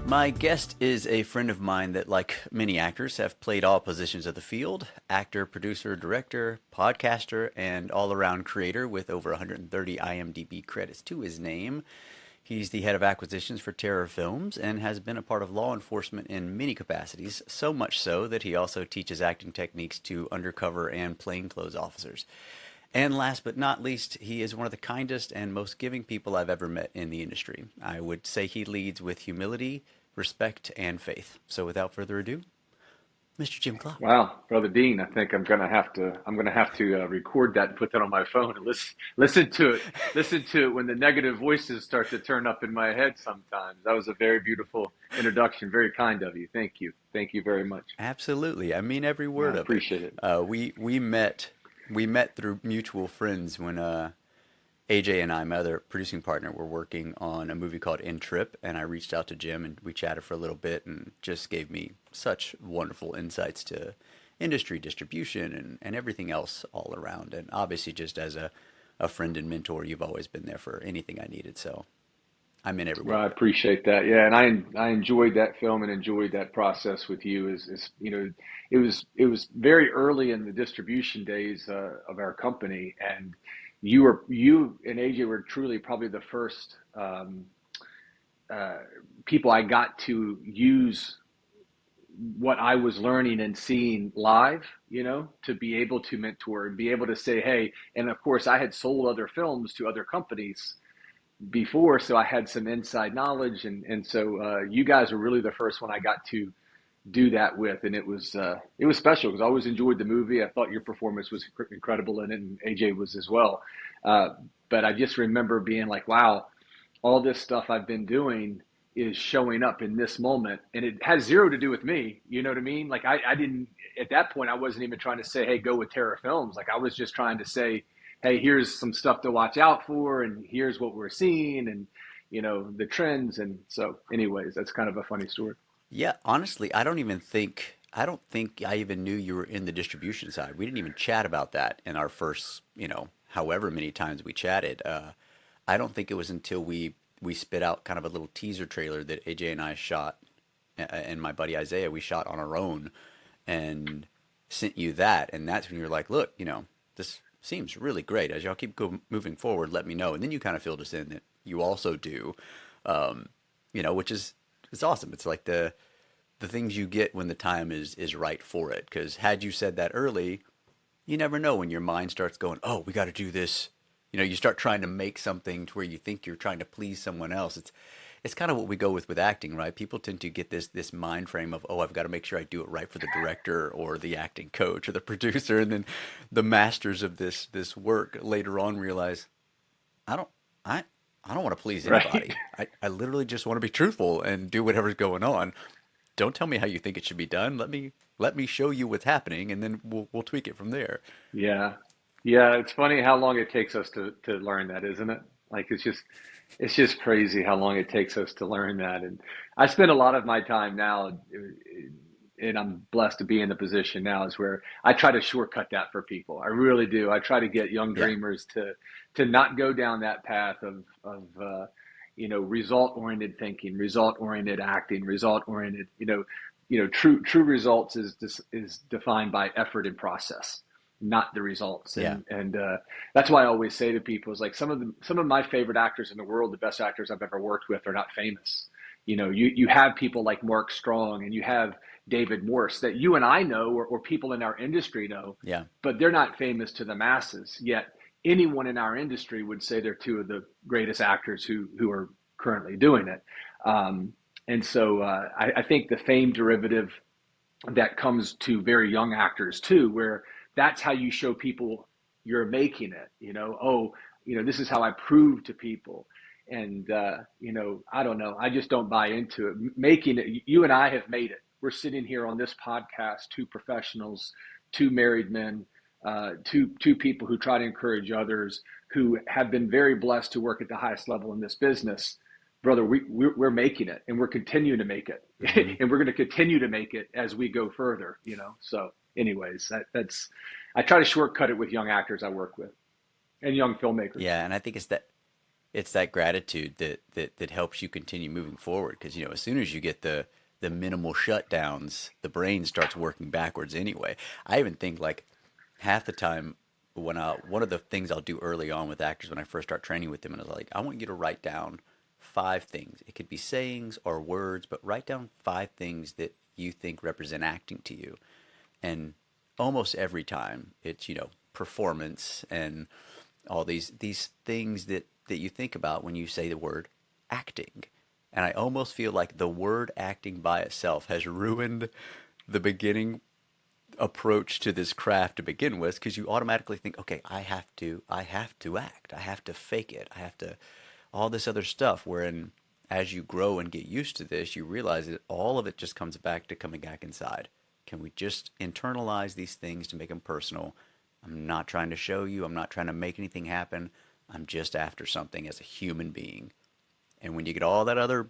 My guest is a friend of mine that, like many actors, have played all positions of the field: actor, producer, director, podcaster, and all around creator with over 130 IMDb credits to his name. He's the head of acquisitions for Terror Films and has been a part of law enforcement in many capacities, so much so that he also teaches acting techniques to undercover and plainclothes officers. And last but not least, he is one of the kindest and most giving people I've ever met in the industry. I would say he leads with humility, respect, and faith. So without further ado, Mr. Jim Klock. Wow, Brother Dean, I think I'm gonna have to record that and put that on my phone and listen to it when the negative voices start to turn up in my head sometimes. That was a very beautiful introduction, very kind of you. Thank you very much. Absolutely. I mean every I word of it. appreciate it. We met through mutual friends when AJ and I, my other producing partner, were working on a movie called In Trip, and I reached out to Jim and we chatted for a little bit and just gave me such wonderful insights to industry distribution and everything else all around. And obviously, just as a friend and mentor, you've always been there for anything I needed. So I'm in every Well, word I of it. appreciate that. Yeah, and I enjoyed that film and enjoyed that process with you. It was very early in the distribution days of our company, and you and AJ were truly probably the first uh, people I got to use what I was learning and seeing live, to be able to mentor and be able to say, hey, and of course I had sold other films to other companies before, so I had some inside knowledge, and so you guys were really the first one I got to do that with, and it was special because I always enjoyed the movie. I thought your performance was incredible in it, and AJ was as well. Uh, but I just remember being like, wow, all this stuff I've been doing is showing up in this moment, and it has zero to do with me. You know what I mean? Like I didn't at that point I wasn't even trying to say, hey, go with Terra Films. Like I was just trying to say, hey, here's some stuff to watch out for, and here's what we're seeing, and the trends. And so, anyways, that's kind of a funny story. Yeah, honestly, I don't think I even knew you were in the distribution side. We didn't even chat about that in our first, however many times we chatted. I don't think it was until we spit out kind of a little teaser trailer that AJ and I shot, and my buddy Isaiah, we shot on our own and sent you that, and that's when you're like, look, this seems really great. As y'all moving forward, let me know. And then you kind of filled us in that you also do, um, which is it's awesome. It's like the things you get when the time is right for it. Because had you said that early, you never know when your mind starts going, oh, we got to do this. You start trying to make something to where you think you're trying to please someone else. It's kind of what we go with acting, right? People tend to get this mind frame of, oh, I've got to make sure I do it right for the director or the acting coach or the producer, and then the masters of this work later on realize, I don't I I don't want to please Right. anybody. I literally just want to be truthful and do whatever's going on. Don't tell me how you think it should be done. Let me show you what's happening, and then we'll tweak it from there. Yeah. Yeah, it's funny how long it takes us to learn that, isn't it? Like it's just crazy how long it takes us to learn that. And I spend a lot of my time now, and I'm blessed to be in the position now, is where I try to shortcut that for people. I really do. I try to get young Yeah, dreamers to not go down that path of result oriented thinking, result oriented acting, result oriented. True results is defined by effort and process, not the results. yeah. And that's why I always say to people is like some of my favorite actors in the world, the best actors I've ever worked with, are not famous. You have people like Mark Strong, and you have David Morse that you and I know, or people in our industry know, Yeah. but they're not famous to the masses. Yet anyone in our industry would say they're two of the greatest actors who are currently doing it. And so I think the fame derivative that comes to very young actors too, where that's how you show people you're making it. Oh, this is how I prove to people. And I don't know. I just don't buy into it. Making it. You and I have made it. We're sitting here on this podcast, two professionals, two married men, two people who try to encourage others, who have been very blessed to work at the highest level in this business. Brother, we're making it, and we're continuing to make Hmm. it, and we're going to continue to make it as we go further. So anyways, that's I try to shortcut it with young actors I work with and young filmmakers. Yeah, and I think it's that. it's that gratitude that helps you continue moving forward. Because as soon as you get the minimal shutdowns, the brain starts working backwards anyway. I even think like half the time when one of the things I'll do early on with actors when I first start training with them, and I was like, I want you to write down 5 things. It could be sayings or words, but write down 5 things that you think represent acting to you. And almost every time it's performance and all these things that you think about when you say the word acting. And I almost feel like the word acting by itself has ruined the beginning approach to this craft to begin with, because you automatically think, okay, I have to act, I have to fake it, I have to all this other stuff. Wherein as you grow and get used to this, you realize that all of it just comes back to coming back inside. Can we just internalize these things to make them personal? I'm not trying to show you, I'm not trying to make anything happen. I'm just after something as a human being. And when you get all that other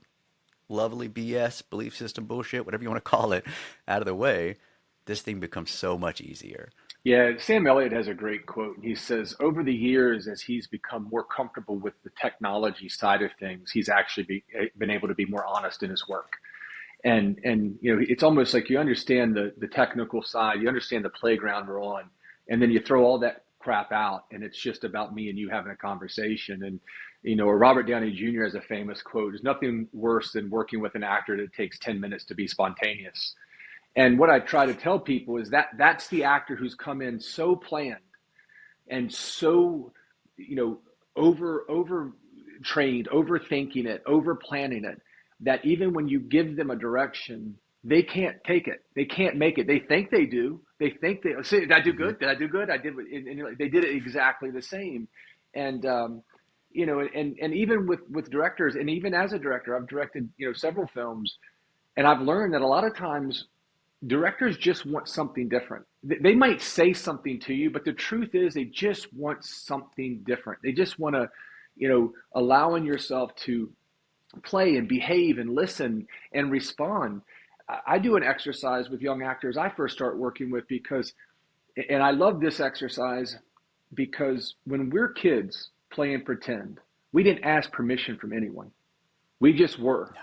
lovely BS, belief system bullshit, whatever you want to call it, out of the way, this thing becomes so much easier. Yeah, Sam Elliott has a great quote. He says, over the years, as he's become more comfortable with the technology side of things, he's actually been able to be more honest in his work. And it's almost like you understand the technical side, you understand the playground we're on, and then you throw all that crap out, and it's just about me and you having a conversation. And or Robert Downey Jr. has a famous quote: "There's nothing worse than working with an actor that takes 10 minutes to be spontaneous." And what I try to tell people is that that's the actor who's come in so planned and so, you know, over trained, overthinking it, over planning it, that even when you give them a direction, they can't take it. They can't make it. They think they do. They think they say, "Did I do Hmm. good? Did I do good? I did." And they did it exactly the same. And and even with directors, and even as a director, I've directed several films, and I've learned that a lot of times directors just want something different. They might say something to you, but the truth is they just want something different. They just want to, allowing yourself to play and behave and listen and respond. I do an exercise with young actors I first start working with because, and I love this exercise because when we're kids playing pretend, we didn't ask permission from anyone. We just were. No.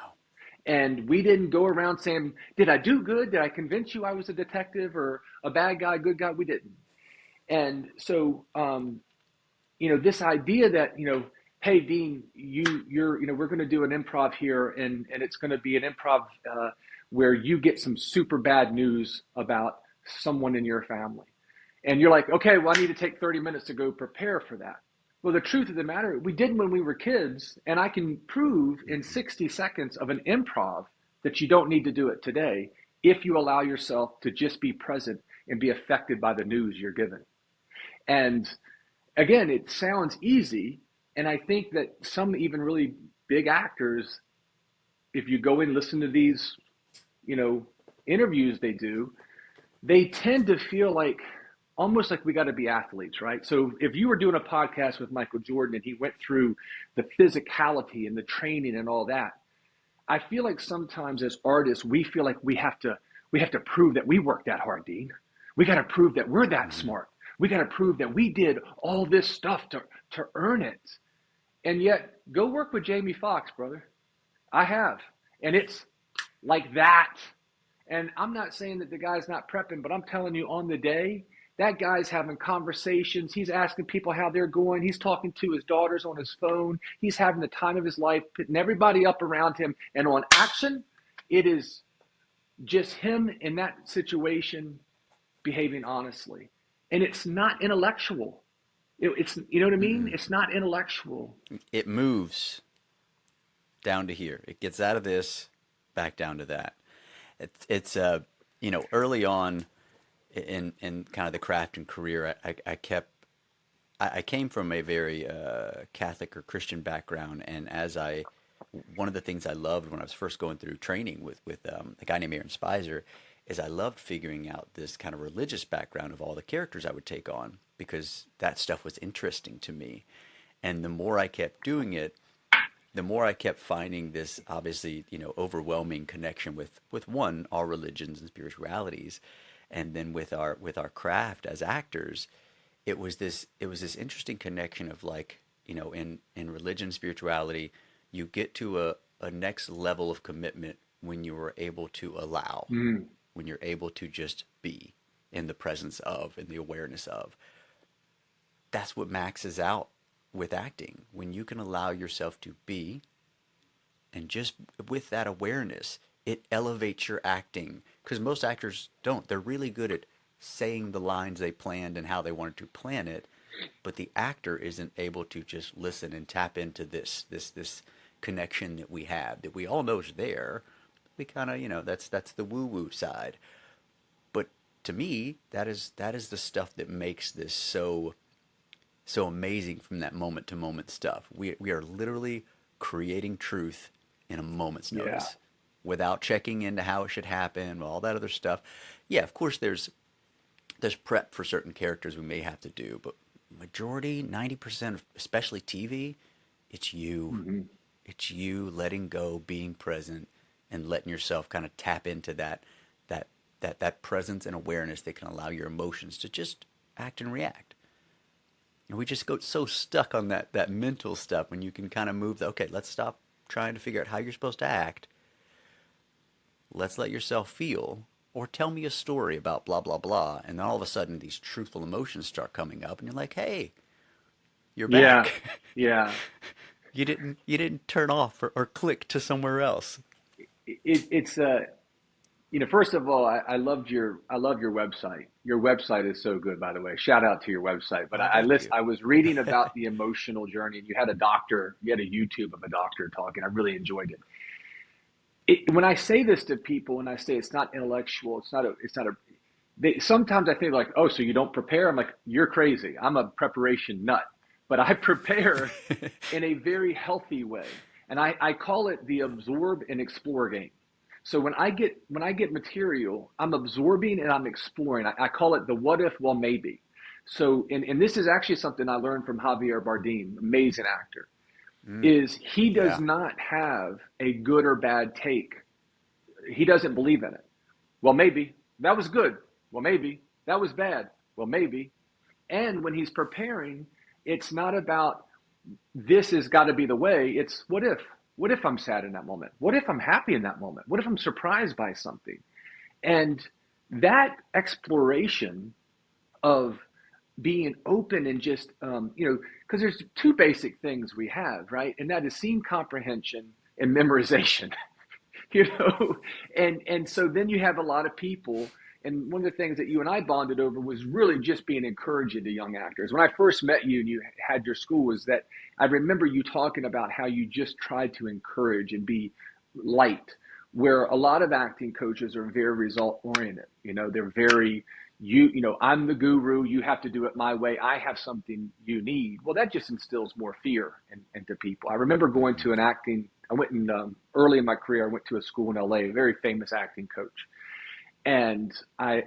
And we didn't go around saying, "Did I do good? Did I convince you I was a detective or a bad guy, good guy?" We didn't. And so, this idea that, hey, Dean, we're going to do an improv here, and it's going to be an improv where you get some super bad news about someone in your family. And you're like, okay, well, I need to take 30 minutes to go prepare for that. Well, the truth of the matter, we did when we were kids, and I can prove in 60 seconds of an improv that you don't need to do it today if you allow yourself to just be present and be affected by the news you're given. And again, it sounds easy, and I think that some even really big actors, if you go and listen to these, you know, interviews they do, they tend to feel like almost like we got to be athletes, right? So if you were doing a podcast with Michael Jordan and he went through the physicality and the training and all that, I feel like sometimes as artists we feel like we have to prove that we worked that hard, Dean. We got to prove that we're that Hmm. smart. We got to prove that we did all this stuff to earn it. And yet, go work with Jamie Foxx, brother. I have, and it's like that. And I'm not saying that the guy's not prepping, but I'm telling you, on the day, that guy's having conversations. He's asking people how they're going. He's talking to his daughters on his phone. He's having the time of his life, putting everybody up around him. And on action, it is just him in that situation behaving honestly. And it's not intellectual. It's, you know what I mean? Mm-mm. It's not intellectual. It moves down to here. It gets out of this, back down to that. It's early on in kind of the craft and career, I came from a very Catholic or Christian background, and one of the things I loved when I was first going through training with a guy named Aaron Spicer is I loved figuring out this kind of religious background of all the characters I would take on, because that stuff was interesting to me. And the more I kept doing it, the more I kept finding this obviously, overwhelming connection with one, our religions and spiritualities, and then with our craft as actors, it was this interesting connection of like in religion, spirituality, you get to a next level of commitment when you are able to allow, Mm, when you're able to just be in the presence of, in the awareness of. That's what maxes out with acting. When you can allow yourself to be, and just with that awareness, it elevates your acting. Because most actors don't. They're really good at saying the lines they planned and how they wanted to plan it, but the actor isn't able to just listen and tap into this connection that we have, that we all know is there. We kind of, that's the woo woo side. But to me, that is the stuff that makes this so amazing, from that moment to moment stuff. We are literally creating truth in a moment's yeah. notice without checking into how it should happen, all that other stuff. Yeah, of course there's prep for certain characters we may have to do, but majority, 90% of especially TV, it's you. Hmm. It's you letting go, being present, and letting yourself kind of tap into that that presence and awareness that can allow your emotions to just act and react. And we just go so stuck on that mental stuff when you can kind of move okay, let's stop trying to figure out how you're supposed to act. Let's let yourself feel, or tell me a story about blah blah blah, and then all of a sudden these truthful emotions start coming up and you're like, hey, you're Yeah. back. Yeah. You didn't turn off or click to somewhere else. It's first of all, I love your website. Your website is so good, by the way. Shout out to your website. But Oh, thank you. I was reading about the emotional journey, and you had a YouTube of a doctor talking. I really enjoyed it. When I say this to people, when I say it's not intellectual, it's not a. Sometimes I think like, oh, so you don't prepare? I'm like, you're crazy. I'm a preparation nut, but I prepare in a very healthy way, and I call it the absorb and explore game. So when I get material, I'm absorbing and I'm exploring. I call it the what if, well maybe. So and this is actually something I learned from Javier Bardem, amazing actor, Mm, is he does yeah. not have a good or bad take. He doesn't believe in it. Well, maybe that was good. Well, maybe that was bad. Well, maybe. And when he's preparing, it's not about this has got to be the way. It's what if? What if I'm sad in that moment? What if I'm happy in that moment? What if I'm surprised by something? And that exploration of being open and just, because there's two basic things we have, right? And that is scene comprehension and memorization. you know and so then you have a lot of people, and one of the things that you and I bonded over was really just being encouraging to young actors. When I first met you and you had your school, was that I remember you talking about how you just tried to encourage and be light, where a lot of acting coaches are very result oriented. They're very, I'm the guru, you have to do it my way, I have something you need. Well, that just instills more fear into people. I remember going Hmm. to an acting, I went in early in my career, I went to a school in LA, a very famous acting coach. And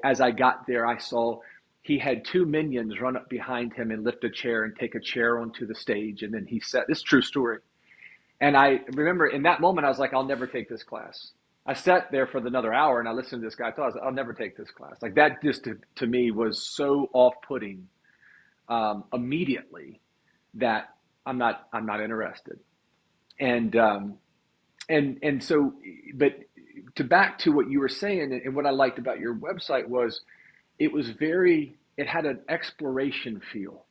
as I got there, I saw he had two minions run up behind him and lift a chair and take a chair onto the stage. And then he said, this is a true story. And I remember in that moment, I was like, I'll never take this class. I sat there for another hour and I listened to this guy. I thought, I was like, I'll never take this class. Like that just to me was so off putting immediately that I'm not interested. And so, but to back to what you were saying, and what I liked about your website was it had an exploration feel,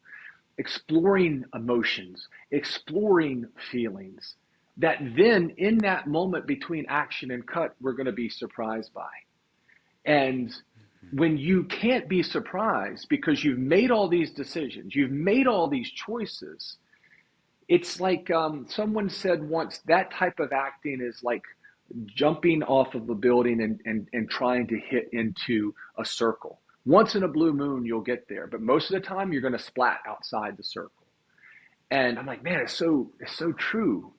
exploring emotions, exploring feelings that then in that moment between action and cut, we're going to be surprised by. And when you can't be surprised because you've made all these decisions, you've made all these choices, it's like someone said once, that type of acting is like jumping off of a building and trying to hit into a circle. Once in a blue moon, you'll get there, but most of the time, you're going to splat outside the circle. And I'm like, man, it's so true.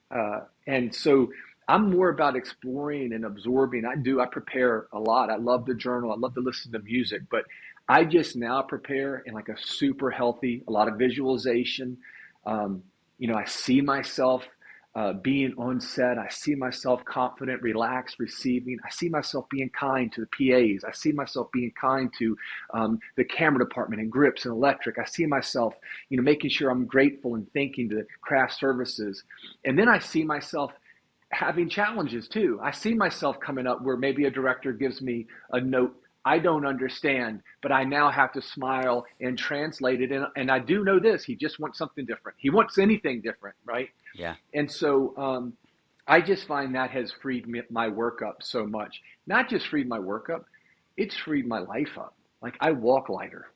And so I'm more about exploring and absorbing. I prepare a lot. I love the journal. I love to listen to music, but I just now prepare in like a super healthy, a lot of visualization. I see myself being on set. I see myself confident, relaxed, receiving. I see myself being kind to the PAs. I see myself being kind to the camera department and grips and electric. I see myself, making sure I'm grateful and thanking to craft services. And then I see myself having challenges too. I see myself coming up where maybe a director gives me a note I don't understand, but I now have to smile and translate it. And I do know this, he just wants something different. He wants anything different, right? Yeah. And so I just find that has freed my work up so much. Not just freed my work up, it's freed my life up. Like I walk lighter.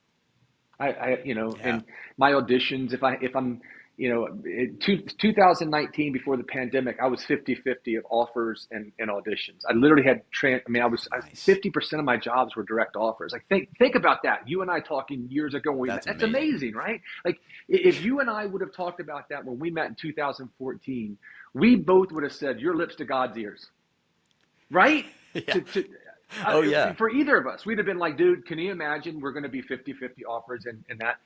Yeah. And my auditions, if I'm, 2019 before the pandemic, I was 50-50 of offers and auditions. I literally had, Nice. 50% of my jobs were direct offers. Like think about that. You and I talking years ago when we met, That's that's amazing. amazing, right? Like if you and I would have talked about that when we met in 2014, we both would have said, your lips to God's ears, right? Yeah. To Oh yeah. For either of us, we'd have been like, dude, can you imagine we're going to be 50-50 offers and that.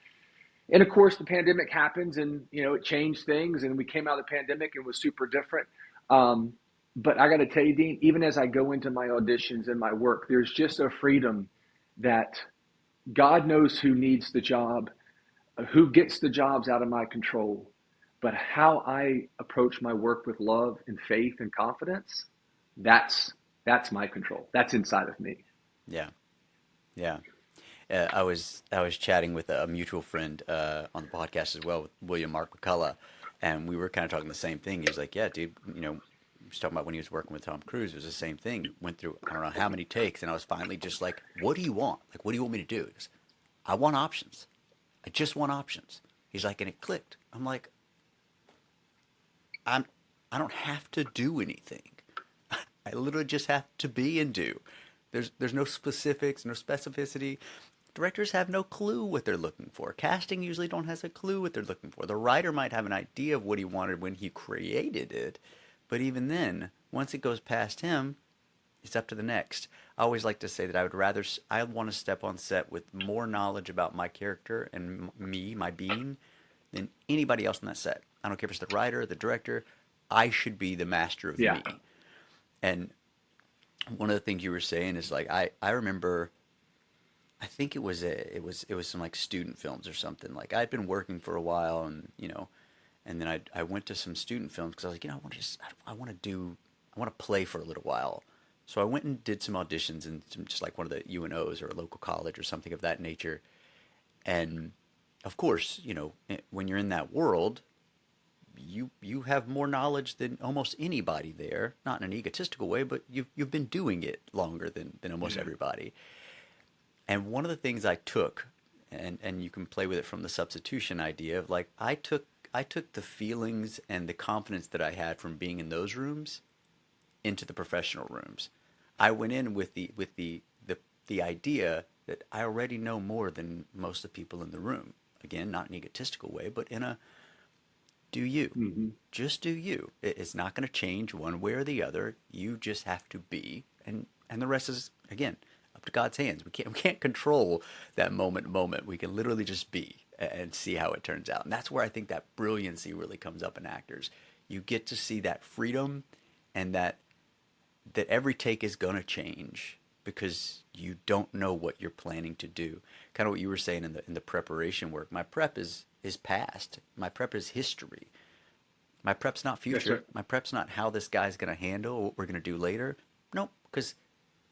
And of course, the pandemic happens, and it changed things, and we came out of the pandemic and it was super different. But I got to tell you, Dean, even as I go into my auditions and my work, there's just a freedom that God knows who needs the job, who gets the jobs out of my control, but how I approach my work with love and faith and confidence, that's that's my control. That's inside of me. Yeah. Yeah. I was chatting with a mutual friend on the podcast as well, with William Mark McCullough, and we were kind of talking the same thing. He was like, "Yeah, dude, he was talking about when he was working with Tom Cruise. It was the same thing. Went through I don't know how many takes, and I was finally just like, "What do you want? Like, what do you want me to do?" He goes, "I want options. I just want options." He's like, and it clicked. I'm like, I'm I don't have to do anything. I literally just have to be and do. There's no specifics, no specificity. Directors have no clue what they're looking for. Casting usually don't has a clue what they're looking for. The writer might have an idea of what he wanted when he created it, but even then, once it goes past him, it's up to the next. I always like to say that I want to step on set with more knowledge about my character and me, my being, than anybody else on that set. I don't care if it's the writer or the director. I should be the master of Yeah. me. And one of the things you were saying is like I remember I think it was some like student films or something. Like I'd been working for a while, and and then I went to some student films because I was like, I want to just I want to play for a little while. So I went and did some auditions in just like one of the UNOs or a local college or something of that nature. And of course, when you're in that world, you have more knowledge than almost anybody there. Not in an egotistical way, but you've been doing it longer than almost Yeah. everybody. And one of the things I took, and you can play with it from the substitution idea of like I took the feelings and the confidence that I had from being in those rooms into the professional rooms. I went in with the idea that I already know more than most of the people in the room. Again, not in an egotistical way, but in a do you. Hmm. Just do you. It's not going to change one way or the other. You just have to be, and the rest is again up to God's hands. We can't control that moment. We can literally just be and see how it turns out. And that's where I think that brilliancy really comes up in actors. You get to see that freedom, and that every take is going to change because you don't know what you're planning to do. Kind of what you were saying in the preparation work. My prep is past. My prep is history. My prep's not Yes, future. sir. My prep's not how this guy's going to handle what we're going to do later. Nope, because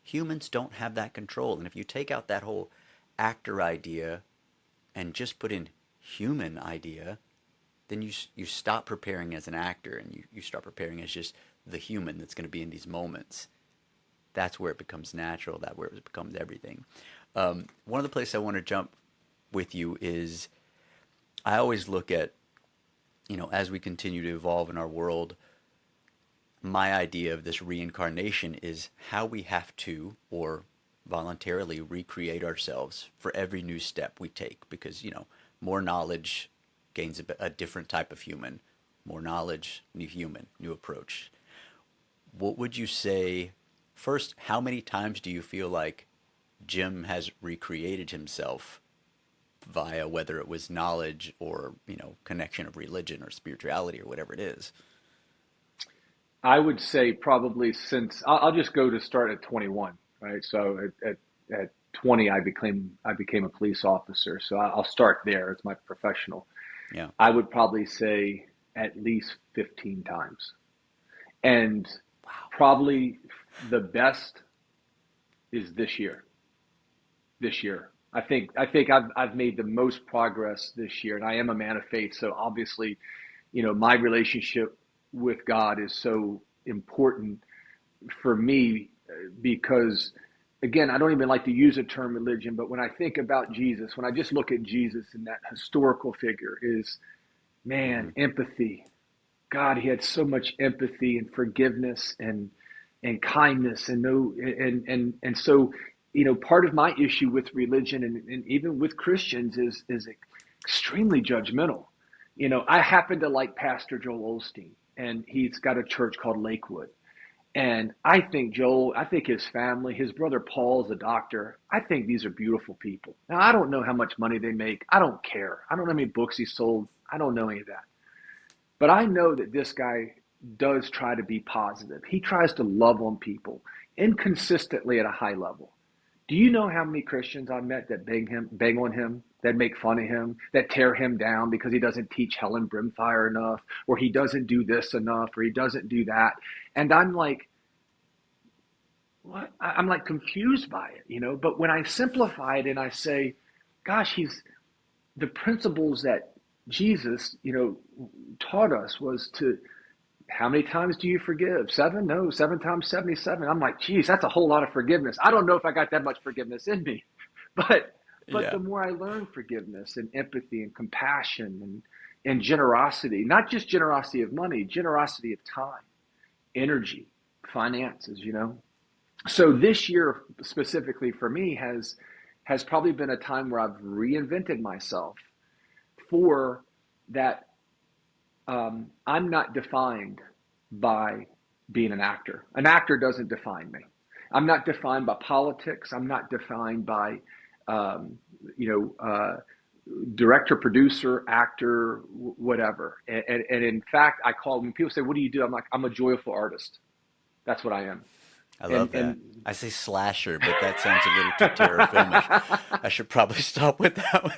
humans don't have that control. And if you take out that whole actor idea and just put in human idea, then you stop preparing as an actor, and you start preparing as just the human that's going to be in these moments. That's where it becomes natural. That where it becomes everything. One of the places I want to jump with you is I always look at, as we continue to evolve in our world, my idea of this reincarnation is how we have to, or voluntarily, recreate ourselves for every new step we take because, more knowledge gains a different type of human. More knowledge, new human, new approach. What would you say? First, how many times do you feel like Jim has recreated himself via whether it was knowledge or connection of religion or spirituality or whatever it is? I would say probably since I'll just go to start at 21, right? So at 20, I became a police officer. So I'll start there. It's my professional. Yeah. I would probably say at least 15 times, and Wow. probably the best is this year. This year, I think I've made the most progress this year, and I am a man of faith. So obviously, my relationship with God is so important for me because, again, I don't even like to use the term religion, but when I think about Jesus, when I just look at Jesus and that historical figure, is Hmm. man, empathy. God, he had so much empathy and forgiveness and kindness and no and so part of my issue with religion and even with Christians is extremely judgmental. I happen to like Pastor Joel Osteen, and he's got a church called Lakewood. And I think his family, his brother Paul's a doctor. I think these are beautiful people. Now, I don't know how much money they make. I don't care. I don't know how many books he sold. I don't know any of that. But I know that this guy does try to be positive. He tries to love on people inconsistently at a high level. Do you know how many Christians I met that bang on him, that make fun of him, that tear him down because he doesn't teach hell and brimfire enough, or he doesn't do this enough, or he doesn't do that? And I'm like, what? I'm like confused by it. But when I simplify it and I say, gosh, he's the principles that Jesus, taught us was to, how many times do you forgive? Seven? No, seven times 77. I'm like, geez, that's a whole lot of forgiveness. I don't know if I got that much forgiveness in me, but Yeah. the more I learn forgiveness and empathy and compassion and generosity, not just generosity of money, generosity of time, energy, finances. So this year specifically for me has probably been a time where I've reinvented myself for that. I'm not defined by being an actor. An actor doesn't define me. I'm not defined by politics. I'm not defined by, um, you know, uh, director, producer, actor, whatever. And in fact, when people say, "What do you do?" I'm like, "I'm a joyful artist." That's what I am. I And love that. I say slasher, but that sounds a little too terror filmish. I should probably stop with that one.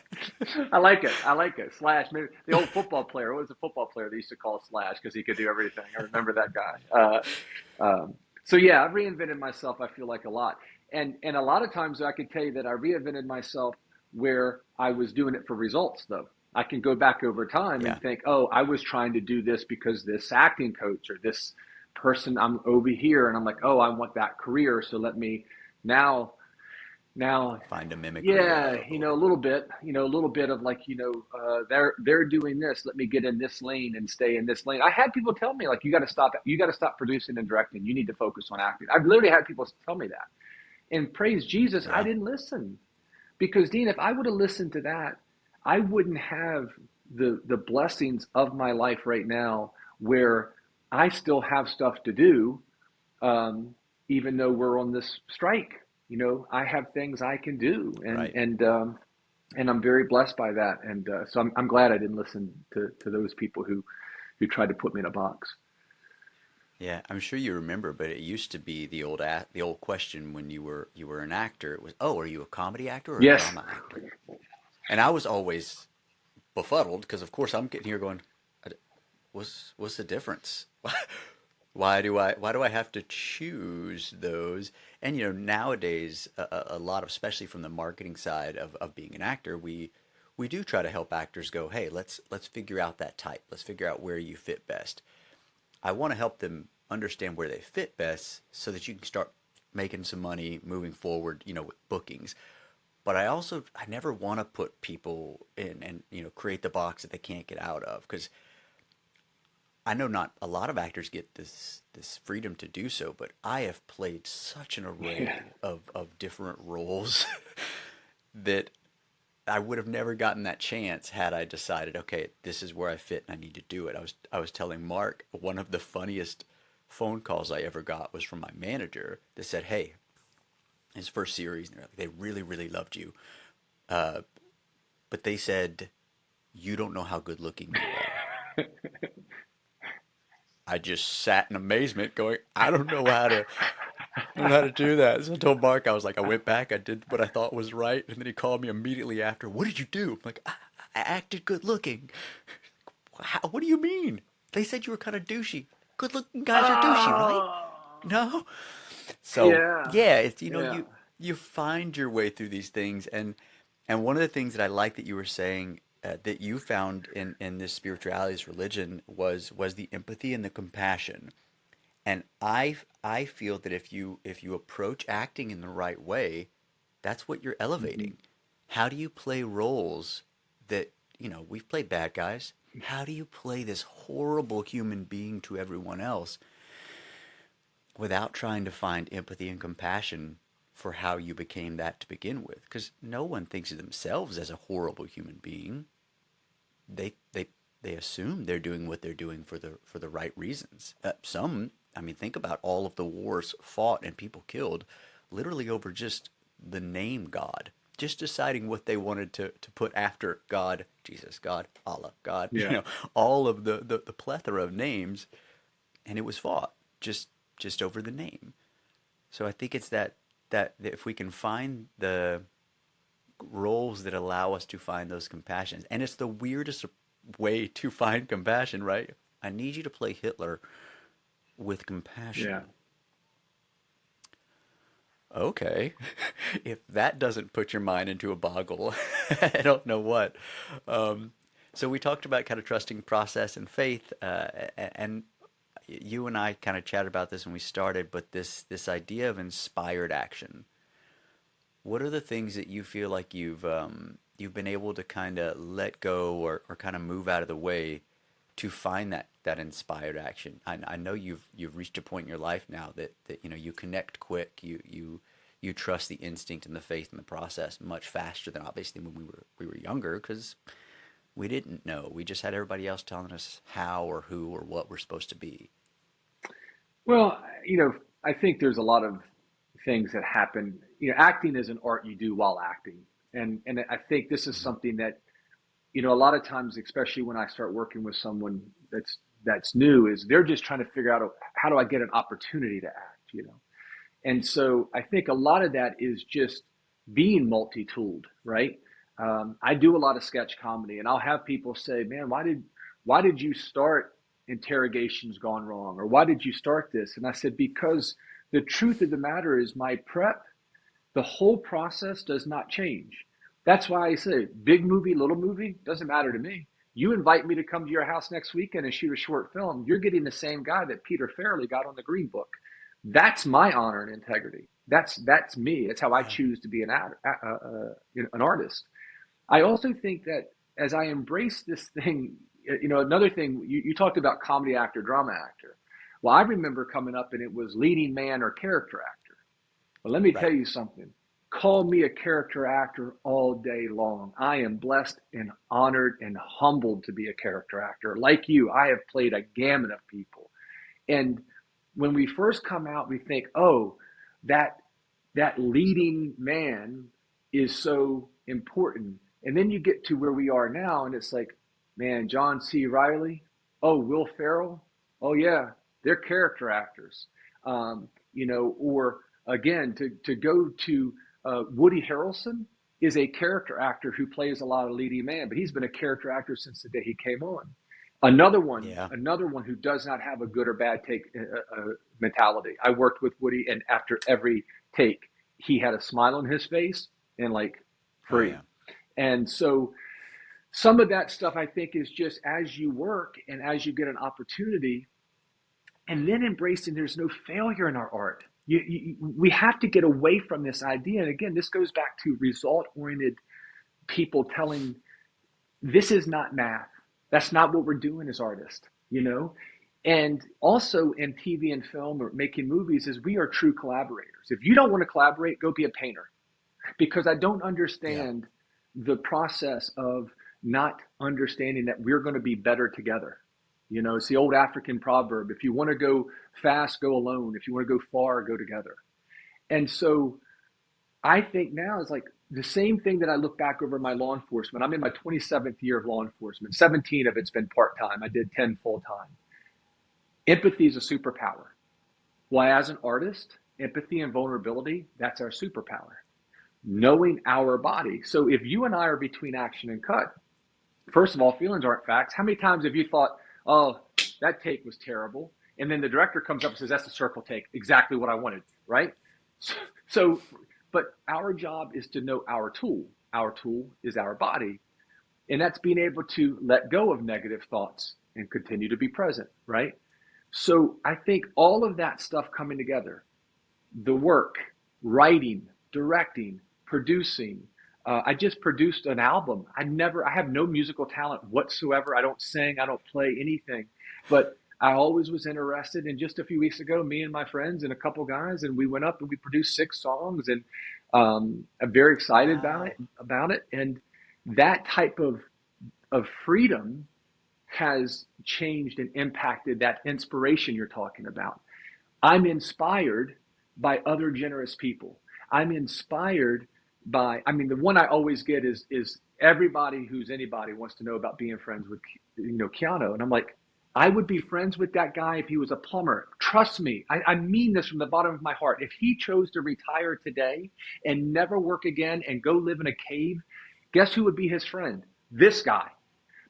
I like it. I like it. Slash. Maybe the old football player. What was the football player they used to call Slash because he could do everything? I remember that guy. So yeah, I've reinvented myself. I feel like a lot, and a lot of times I could tell you that I reinvented myself where I was doing it for results. Though I can go back over time Yeah. and think, oh, I was trying to do this because this acting coach or this person I'm over here, and I'm like, oh, I want that career. So let me now now Find a mimicry yeah, or a little bit of like, they're doing this. Let me get in this lane and stay in this lane. I had people tell me like, you got to stop producing and directing. You need to focus on acting. I've literally had people tell me that. And praise Jesus, I yeah. didn't listen because Dean, if I would have listened to that, I wouldn't have the blessings of my life right now where I still have stuff to do, um, even though we're on this strike. I have things I can do, and Right. I'm very blessed by that. And so I'm glad I didn't listen to those people who tried to put me in a box. Yeah, I'm sure you remember, but it used to be the old question when you were an actor. It was, "Oh, are you a comedy actor or a Yes. drama actor?" And I was always befuddled because, of course, I'm getting here going, what's the difference? Why do I have to choose those? And nowadays, a lot of, especially from the marketing side of being an actor, we do try to help actors go, hey, let's figure out that type. Let's figure out where you fit best. I want to help them understand where they fit best so that you can start making some money moving forward, with bookings. But I never want to put people in and create the box that they can't get out of, because I know not a lot of actors get this freedom to do so, but I have played such an Yeah. array of different roles that I would have never gotten that chance had I decided, okay, this is where I fit and I need to do it. I was telling Mark, one of the funniest phone calls I ever got was from my manager that said, "Hey, his first series, and they really really loved you, uh, but they said you don't know how good looking you are." I just sat in amazement going, I don't know how to I don't know how to do that. So I told Mark, I was like, I went back, I did what I thought was right, and then he called me immediately after. What did you do? I'm like, I acted good looking. How, what do you mean? They said you were kind of douchey. Good looking guys are douchey, right? Oh, No. So yeah, yeah, it's yeah. you find your way through these things, and one of the things that I like that you were saying that you found in this spirituality, this religion, was the empathy and the compassion. And I feel that if you approach acting in the right way, that's what you're Hmm. elevating. How do you play roles that, we've played bad guys. How do you play this horrible human being to everyone else without trying to find empathy and compassion for how you became that to begin with? Because no one thinks of themselves as a horrible human being. They they they assume they're doing what they're doing for the right reasons. Some, I mean, think about all of the wars fought and people killed, literally over just the name God, just deciding what they wanted to put after God, Jesus, God, Allah, God, Yeah. all of the plethora of names, and it was fought just over the name. So I think it's that if we can find the roles that allow us to find those compassions. And it's the weirdest way to find compassion, right? I need you to play Hitler with Yeah. compassion. Okay. If that doesn't put your mind into a boggle, I don't know what. Um, so we talked about kind of trusting process and faith, and you and I kind of chatted about this when we started, but this idea of inspired action. What are the things that you feel like you've been able to kind of let go or kind of move out of the way to find that inspired action? I know you've reached a point in your life now that you connect quick, you trust the instinct and the faith in the process much faster than obviously when we were younger because we didn't know. We just had everybody else telling us how or who or what we're supposed to be. Well, I think there's a lot of things that happen. Acting is an art you do while acting. And I think this is Mhm. something that, a lot of times, especially when I start working with someone that's new, is they're just trying to figure out how do I get an opportunity to act. And so I think a lot of that is just being multi-tooled, right? I do a lot of sketch comedy, and I'll have people say, "Man, why did you start Interrogations Gone Wrong, or why did you start this?" And I said, "Because the truth of the matter is, my prep, the whole process does not change. That's why I say, big movie, little movie, doesn't matter to me. You invite me to come to your house next weekend and shoot a short film, you're getting the same guy that Peter Farrelly got on the Green Book. That's my honor and integrity. That's me. It's how I Yeah. choose to be an artist. I also think that as I embrace this thing, another thing you talked about, comedy actor, drama actor. Well, I remember coming up and it was leading man or character actor. But let me tell Right. you something. Call me a character actor all day long. I am blessed and honored and humbled to be a character actor. Like you, I have played a gamut of people. And when we first come out, we think, oh, that that leading man is so important. And then you get to where we are now, and it's like, man, John C. Riley, oh, Will Ferrell, oh yeah, they're character actors. Or again, to go to Woody Harrelson is a character actor who plays a lot of leading man, but he's been a character actor since the day he came on. Yeah. Another one who does not have a good or bad take mentality. I worked with Woody, and after every take, he had a smile on his face and like Oh free. yeah. And so some of that stuff I think is just as you work and as you get an opportunity, and then embracing there's no failure in our art. We have to get away from this idea. And again, this goes back to result oriented people telling this is not math. That's not what we're doing as artists. And also in TV and film or making movies is we are true collaborators. If you don't want to collaborate, go be a painter because I don't Yeah. understand the process of not understanding that we're going to be better together. It's the old African proverb: if you want to go fast, go alone. If you want to go far, go together. And so I think now is like the same thing that I look back over my law enforcement. I'm in my 27th year of law enforcement. 17 of it's been part time. I did 10 full time. Empathy is a superpower. Well, as an artist, empathy and vulnerability, that's our superpower. Knowing our body. So if you and I are between action and cut, first of all, feelings aren't facts. How many times have you thought, oh, that take was terrible? And then the director comes up and says, that's a circle take, exactly what I wanted, right? So, but our job is to know our tool. Our tool is our body. And that's being able to let go of negative thoughts and continue to be present, right? So I think all of that stuff coming together, the work, writing, directing, producing. I just produced an album. I have no musical talent whatsoever. I don't sing, I don't play anything, but I always was interested. And just a few weeks ago, me and my friends and a couple guys, and we went up and we produced 6 songs, and I'm very excited about Wow. it. And that type of freedom has changed and impacted that inspiration you're talking about. I'm inspired by other generous people. I'm inspired by, I mean, the one I always get is everybody who's anybody wants to know about being friends with, Keanu. And I'm like, I would be friends with that guy if he was a plumber. Trust me, I mean this from the bottom of my heart. If he chose to retire today and never work again and go live in a cave, guess who would be his friend? This guy,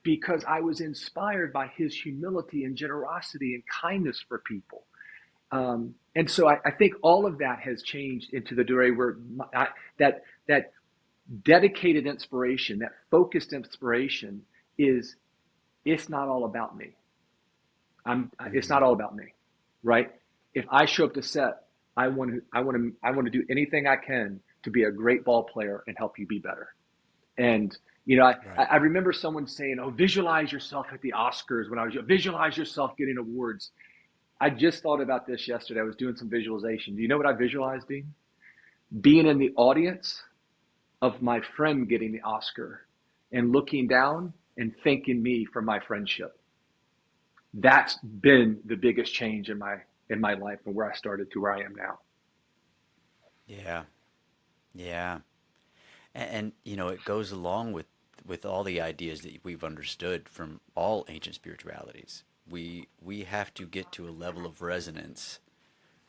because I was inspired by his humility and generosity and kindness for people. And so I think all of that has changed into the degree where that dedicated inspiration, that focused inspiration is, it's not all about me. It's not Mm-hmm. all about me, right? If I show up to set, I want to do anything I can to be a great ball player and help you be better. And Right. I remember someone saying, "Oh, visualize yourself at the Oscars." When I was visualize yourself getting awards. I just thought about this yesterday. I was doing some visualization. Do you know what I visualized, Dean? Being in the audience of my friend getting the Oscar and looking down and thanking me for my friendship. That's been the biggest change in my life from where I started to where I am now. Yeah. Yeah. And it goes along with all the ideas that we've understood from all ancient spiritualities. We have to get to a level of resonance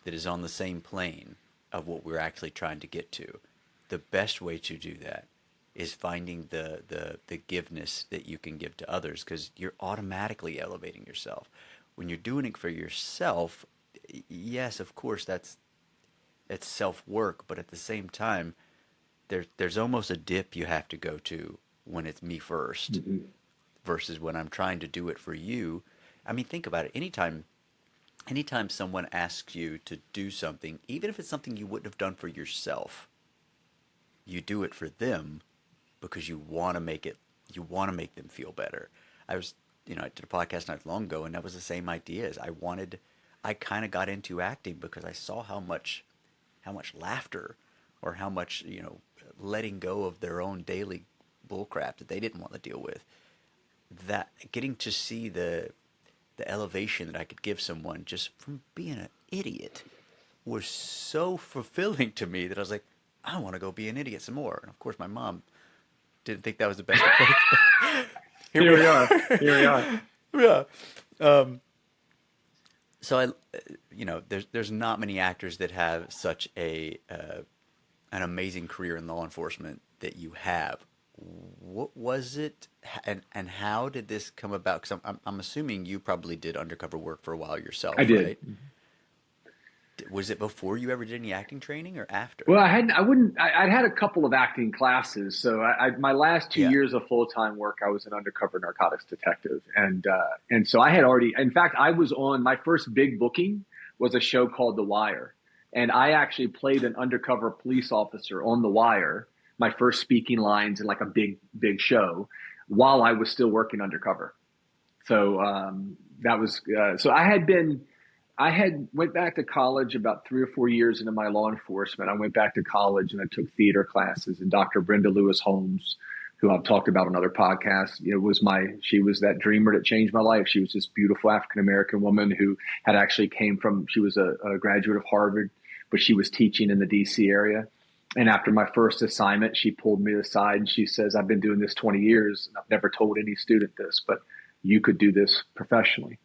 that is on the same plane of what we're actually trying to get to. The best way to do that is finding the giveness that you can give to others, because you're automatically elevating yourself. When you're doing it for yourself, yes, of course, it's self work, but at the same time, there's almost a dip you have to go to when it's me first Mm-hmm. versus when I'm trying to do it for you. I mean, think about it. Anytime someone asks you to do something, even if it's something you wouldn't have done for yourself, you do it for them because you want to make them feel better. I did a podcast not long ago, and that was the same idea. I kind of got into acting because I saw how much laughter, or how much, letting go of their own daily bullcrap that they didn't want to deal with. That getting to see the elevation that I could give someone just from being an idiot was so fulfilling to me that I was like, I want to go be an idiot some more. And of course, my mom didn't think that was the best approach, but here Here we we are. are. Here we are. Yeah. Um, so there's not many actors that have such an amazing career in law enforcement that you have. What was it, and how did this come about? Because I'm assuming you probably did undercover work for a while I yourself, did. right? Was it before you ever did any acting training or after? Well, I wouldn't, I'd had a couple of acting classes. So my last two Yeah. years of full-time work, I was an undercover narcotics detective. And so I had already, in fact, I was on my first big booking was a show called The Wire. And I actually played an undercover police officer on The Wire, my first speaking lines in like a big, big show while I was still working undercover. So that was so I had went back to college about 3 or 4 years into my law enforcement. I went back to college and I took theater classes. And Dr. Brenda Lewis Holmes, who I've talked about on other podcasts, she was that dreamer that changed my life. She was this beautiful African American woman who had actually she was a graduate of Harvard, but she was teaching in the DC area. And after my first assignment, she pulled me aside and she says, "I've been doing this 20 years. And I've never told any student this, but you could do this professionally."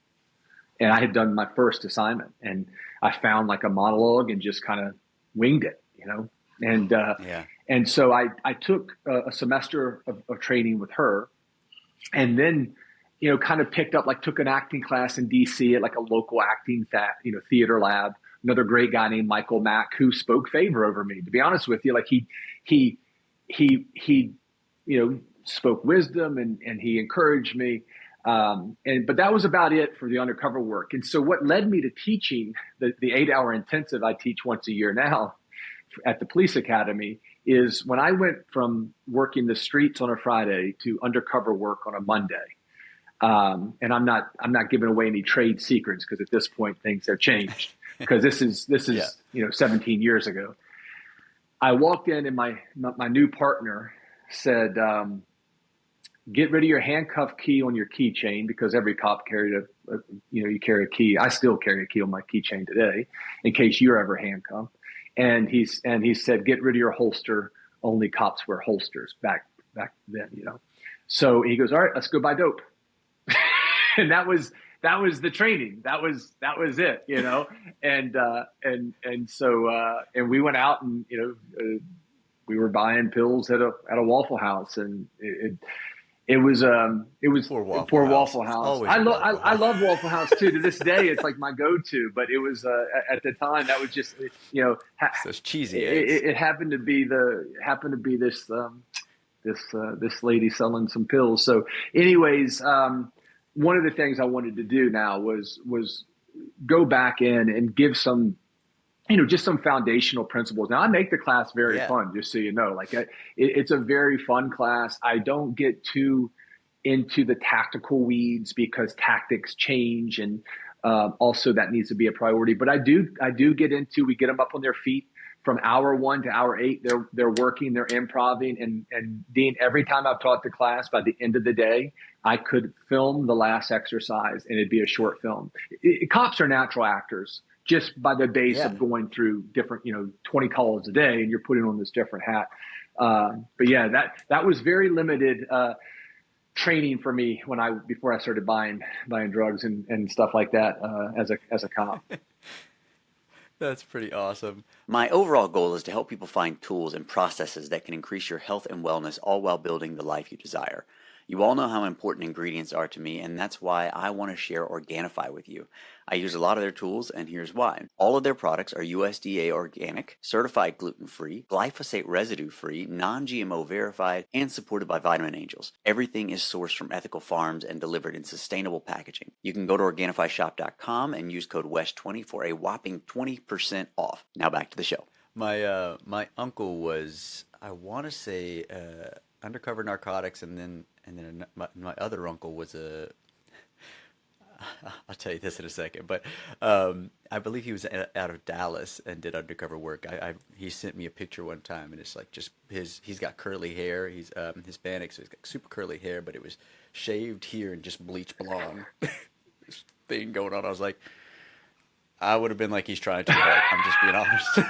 and I had done my first assignment, and I found like a monologue and just kind of winged it, you know. And Yeah. and so I took a semester of training with her, and then kind of picked up, like, took an acting class in DC at like a local acting theater lab. Another great guy named Michael Mack, who spoke favor over me, to be honest with you. Like, he he spoke wisdom, and he encouraged me. But that was about it for the undercover work. And so what led me to teaching the 8-hour intensive I teach once a year now at the police academy is when I went from working the streets on a Friday to undercover work on a Monday. And I'm not giving away any trade secrets, because at this point things have changed, because this is Yeah. 17 years ago. I walked in, and my new partner said, get rid of your handcuff key on your keychain, because every cop carried you carry a key. I still carry a key on my keychain today in case you're ever handcuffed. And he said, get rid of your holster. Only cops wear holsters back then. So he goes, all right, let's go buy dope. And that was the training. That was it. And so we went out, and we were buying pills at a Waffle House, and it was Poor Waffle poor House. Waffle It's House. always I a love Waffle I House. love Waffle House too. To this day, it's like my go-to. But it was at the time, that was just It's those cheesy eggs. it happened to be this lady selling some pills. So, anyways, one of the things I wanted to do now was go back in and give some, just some foundational principles. Now, I make the class very Yeah. fun, just so you know. Like, it's a very fun class. I don't get too into the tactical weeds, because tactics change, and also that needs to be a priority. But I do we get them up on their feet from hour 1 to hour 8. They're working, they're improvising, and Dean, every time I've taught the class, by the end of the day, I could film the last exercise, and it'd be a short film. Cops are natural actors, just by the base Yeah. of going through different, 20 calls a day, and you're putting on this different hat. But yeah, that was very limited training for me before I started buying drugs and stuff like that as a cop. That's pretty awesome. My overall goal is to help people find tools and processes that can increase your health and wellness, all while building the life you desire. You all know how important ingredients are to me, and that's why I want to share Organifi with you. I use a lot of their tools, and here's why. All of their products are USDA organic, certified gluten-free, glyphosate residue-free, non-GMO verified, and supported by Vitamin Angels. Everything is sourced from ethical farms and delivered in sustainable packaging. You can go to OrganifiShop.com and use code WEST20 for a whopping 20% off. Now back to the show. My uncle was, I want to say, undercover narcotics, and then my other uncle was a. I'll tell you this in a second, but I believe he was out of Dallas and did undercover work. He sent me a picture one time, and it's like just he's got curly hair. He's Hispanic, so he's got super curly hair, but it was shaved here and just bleached blonde. This thing going on. I was like, I would have been like, he's trying too hard. I'm just being honest.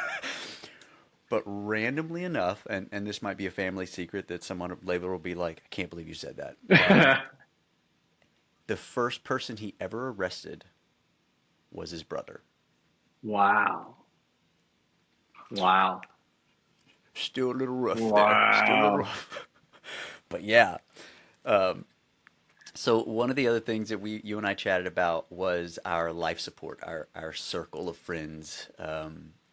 But randomly enough, and this might be a family secret that someone later will be like, I can't believe you said that. The first person he ever arrested was his brother. Wow. Still a little rough there. Still a little Wow. rough. But yeah. So one of the other things that you and I chatted about was our life support, our circle of friends.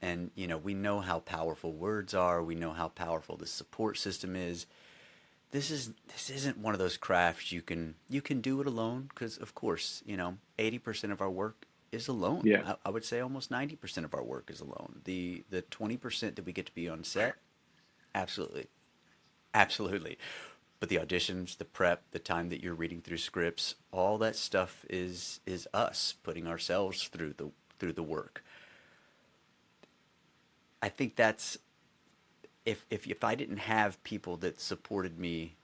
And we know how powerful words are. We know how powerful the support system is. This isn't one of those crafts you can do it alone, because of course 80% of our work is alone. Yeah. I would say almost 90% of our work is alone. The 20% that we get to be on set, absolutely, but the auditions, the prep, the time that you're reading through scripts, all that stuff is us putting ourselves through the work. I think that's if I didn't have people that supported me,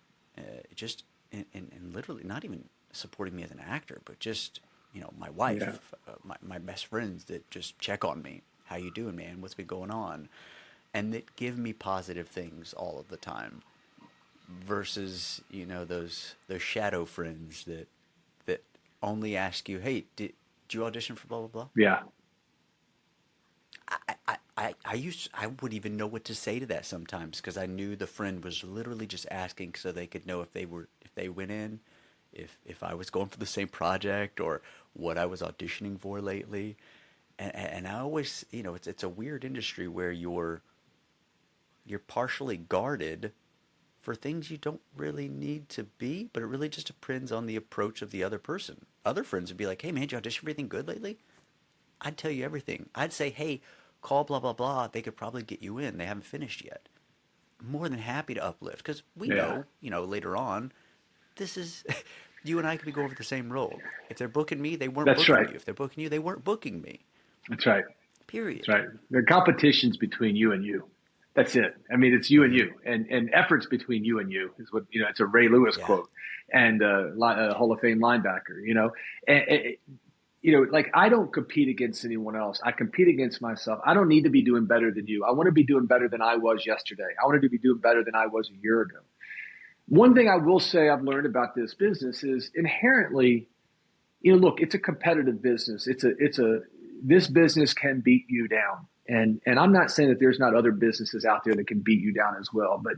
just and literally not even supporting me as an actor, but just my wife, Yeah. my best friends that just check on me. How you doing, man? What's been going on? And that give me positive things all of the time. Versus those shadow friends that only ask you, hey, Did you audition for blah blah blah? Yeah. I would even know what to say to that sometimes because I knew the friend was literally just asking so they could know if they went in, if I was going for the same project or what I was auditioning for lately. And I always, it's a weird industry where you're partially guarded for things you don't really need to be, but it really just depends on the approach of the other person. Other friends would be like, "Hey man, did you audition for anything good lately?" I'd tell you everything. I'd say, "Hey, call blah blah blah. They could probably get you in. They haven't finished yet." More than happy to uplift because we Yeah. know, later on, this is you and I could be going for the same role. If they're booking me, they weren't That's booking right. you. If they're booking you, they weren't booking me. That's right. That's Period. right. The competition's between you and you. That's it. I mean, it's you and Mm-hmm. you, and efforts between you and you is what It's a Ray Lewis Yeah. quote, and a Hall of Fame linebacker. Like I don't compete against anyone else. I compete against myself. I don't need to be doing better than you. I want to be doing better than I was yesterday. I want to be doing better than I was a year ago. One thing I will say I've learned about this business is inherently, look, it's a competitive business. This business can beat you down. And I'm not saying that there's not other businesses out there that can beat you down as well, but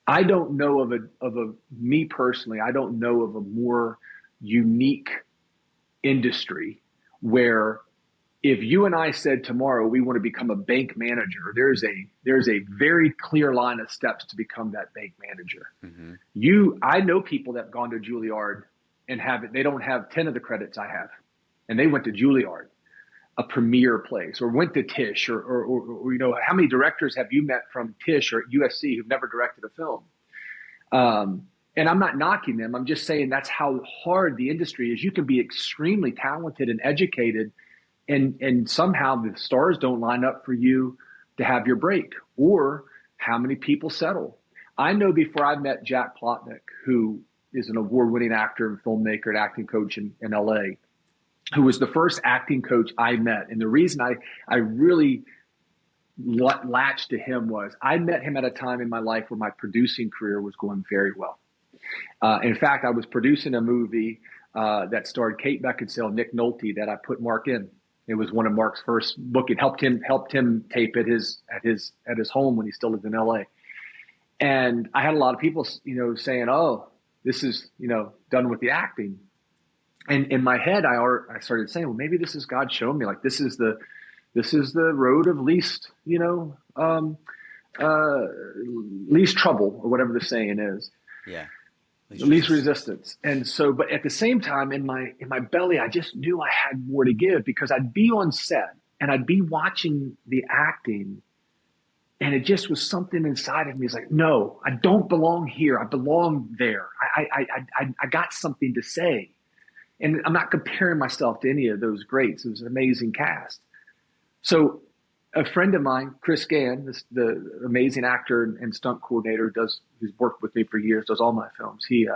I don't know of a me personally, I don't know of a more unique industry where if you and I said tomorrow we want to become a bank manager, there's a very clear line of steps to become that bank manager. Mm-hmm. I know people that have gone to Juilliard and have it. They don't have 10 of the credits I have, and they went to Juilliard, a premier place, or went to Tisch, or how many directors have you met from Tisch or USC who've never directed a film? And I'm not knocking them. I'm just saying that's how hard the industry is. You can be extremely talented and educated, and somehow the stars don't line up for you to have your break, or how many people settle. I know before I met Jack Plotnick, who is an award-winning actor and filmmaker and acting coach in LA, who was the first acting coach I met. And the reason I really latched to him was I met him at a time in my life where my producing career was going very well. In fact, I was producing a movie that starred Kate Beckinsale, Nick Nolte, that I put Mark in. It was one of Mark's first booking. Helped him tape at his home when he still lived in LA. And I had a lot of people, saying, "Oh, this is, done with the acting." And in my head, I started saying, "Well, maybe this is God showing me, like this is the road of least trouble, or whatever the saying is." Yeah. Least resistance. And so, but at the same time, in my belly, I just knew I had more to give, because I'd be on set and I'd be watching the acting, and it just was something inside of me. It's like, no, I don't belong here. I belong there. I got something to say. And I'm not comparing myself to any of those greats. It was an amazing cast. So a friend of mine, Chris Gann, the amazing actor and stunt coordinator, who's worked with me for years, does all my films. He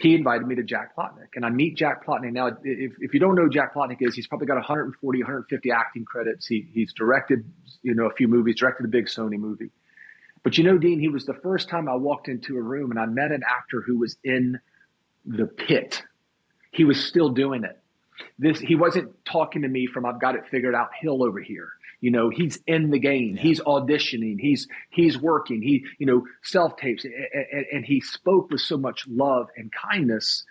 invited me to Jack Plotnick, and I meet Jack Plotnick. Now, if you don't know who Jack Plotnick is, he's probably got 140, 150 acting credits. He's directed, a few movies, directed a big Sony movie. But Dean, he was the first time I walked into a room and I met an actor who was in the pit. He was still doing it. He wasn't talking to me from "I've got it figured out" hill over here. He's in the game. Yeah. He's auditioning. He's working. He self tapes, and he spoke with so much love and kindness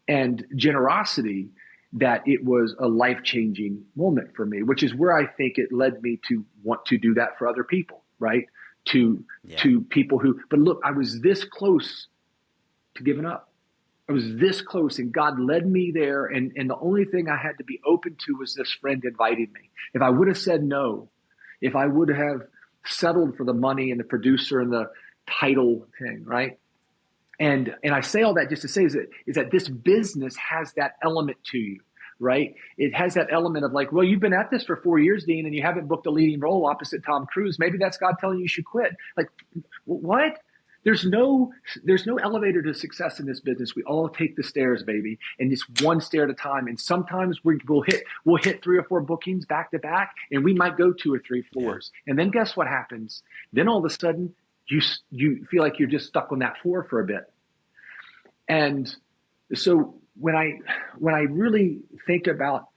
and generosity that it was a life changing moment for me. Which is where I think it led me to want to do that for other people, right? To people who. But look, I was this close to giving up. I was this close, and God led me there. And the only thing I had to be open to was this friend inviting me. If I would have said no, if I would have settled for the money and the producer and the title thing, right? And I say all that just to say is that this business has that element to you, right? It has that element of like, well, you've been at this for 4 years, Dean, and you haven't booked a leading role opposite Tom Cruise. Maybe that's God telling you should quit. Like, what? There's no elevator to success in this business. We all take the stairs, baby, and it's one stair at a time. And sometimes we'll hit 3 or 4 bookings back to back, and we might go 2 or 3 floors. Yeah. And then guess what happens? Then all of a sudden you feel like you're just stuck on that floor for a bit. And so when I really think about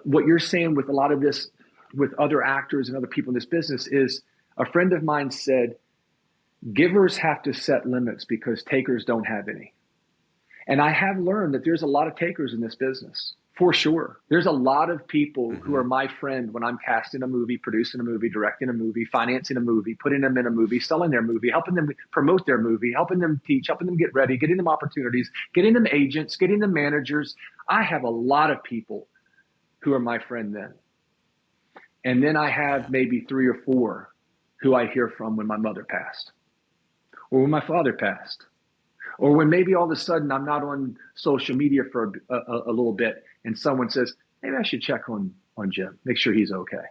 what you're saying with a lot of this, with other actors and other people in this business, is a friend of mine said, givers have to set limits because takers don't have any. And I have learned that there's a lot of takers in this business, for sure. There's a lot of people who are my friend when I'm casting a movie, producing a movie, directing a movie, financing a movie, putting them in a movie, selling their movie, helping them promote their movie, helping them teach, helping them get ready, getting them opportunities, getting them agents, getting them managers. I have a lot of people who are my friend then. And then I have maybe 3 or 4 who I hear from when my mother passed, or when my father passed, or when maybe all of a sudden I'm not on social media for a little bit and someone says, maybe I should check on Jim, make sure he's okay.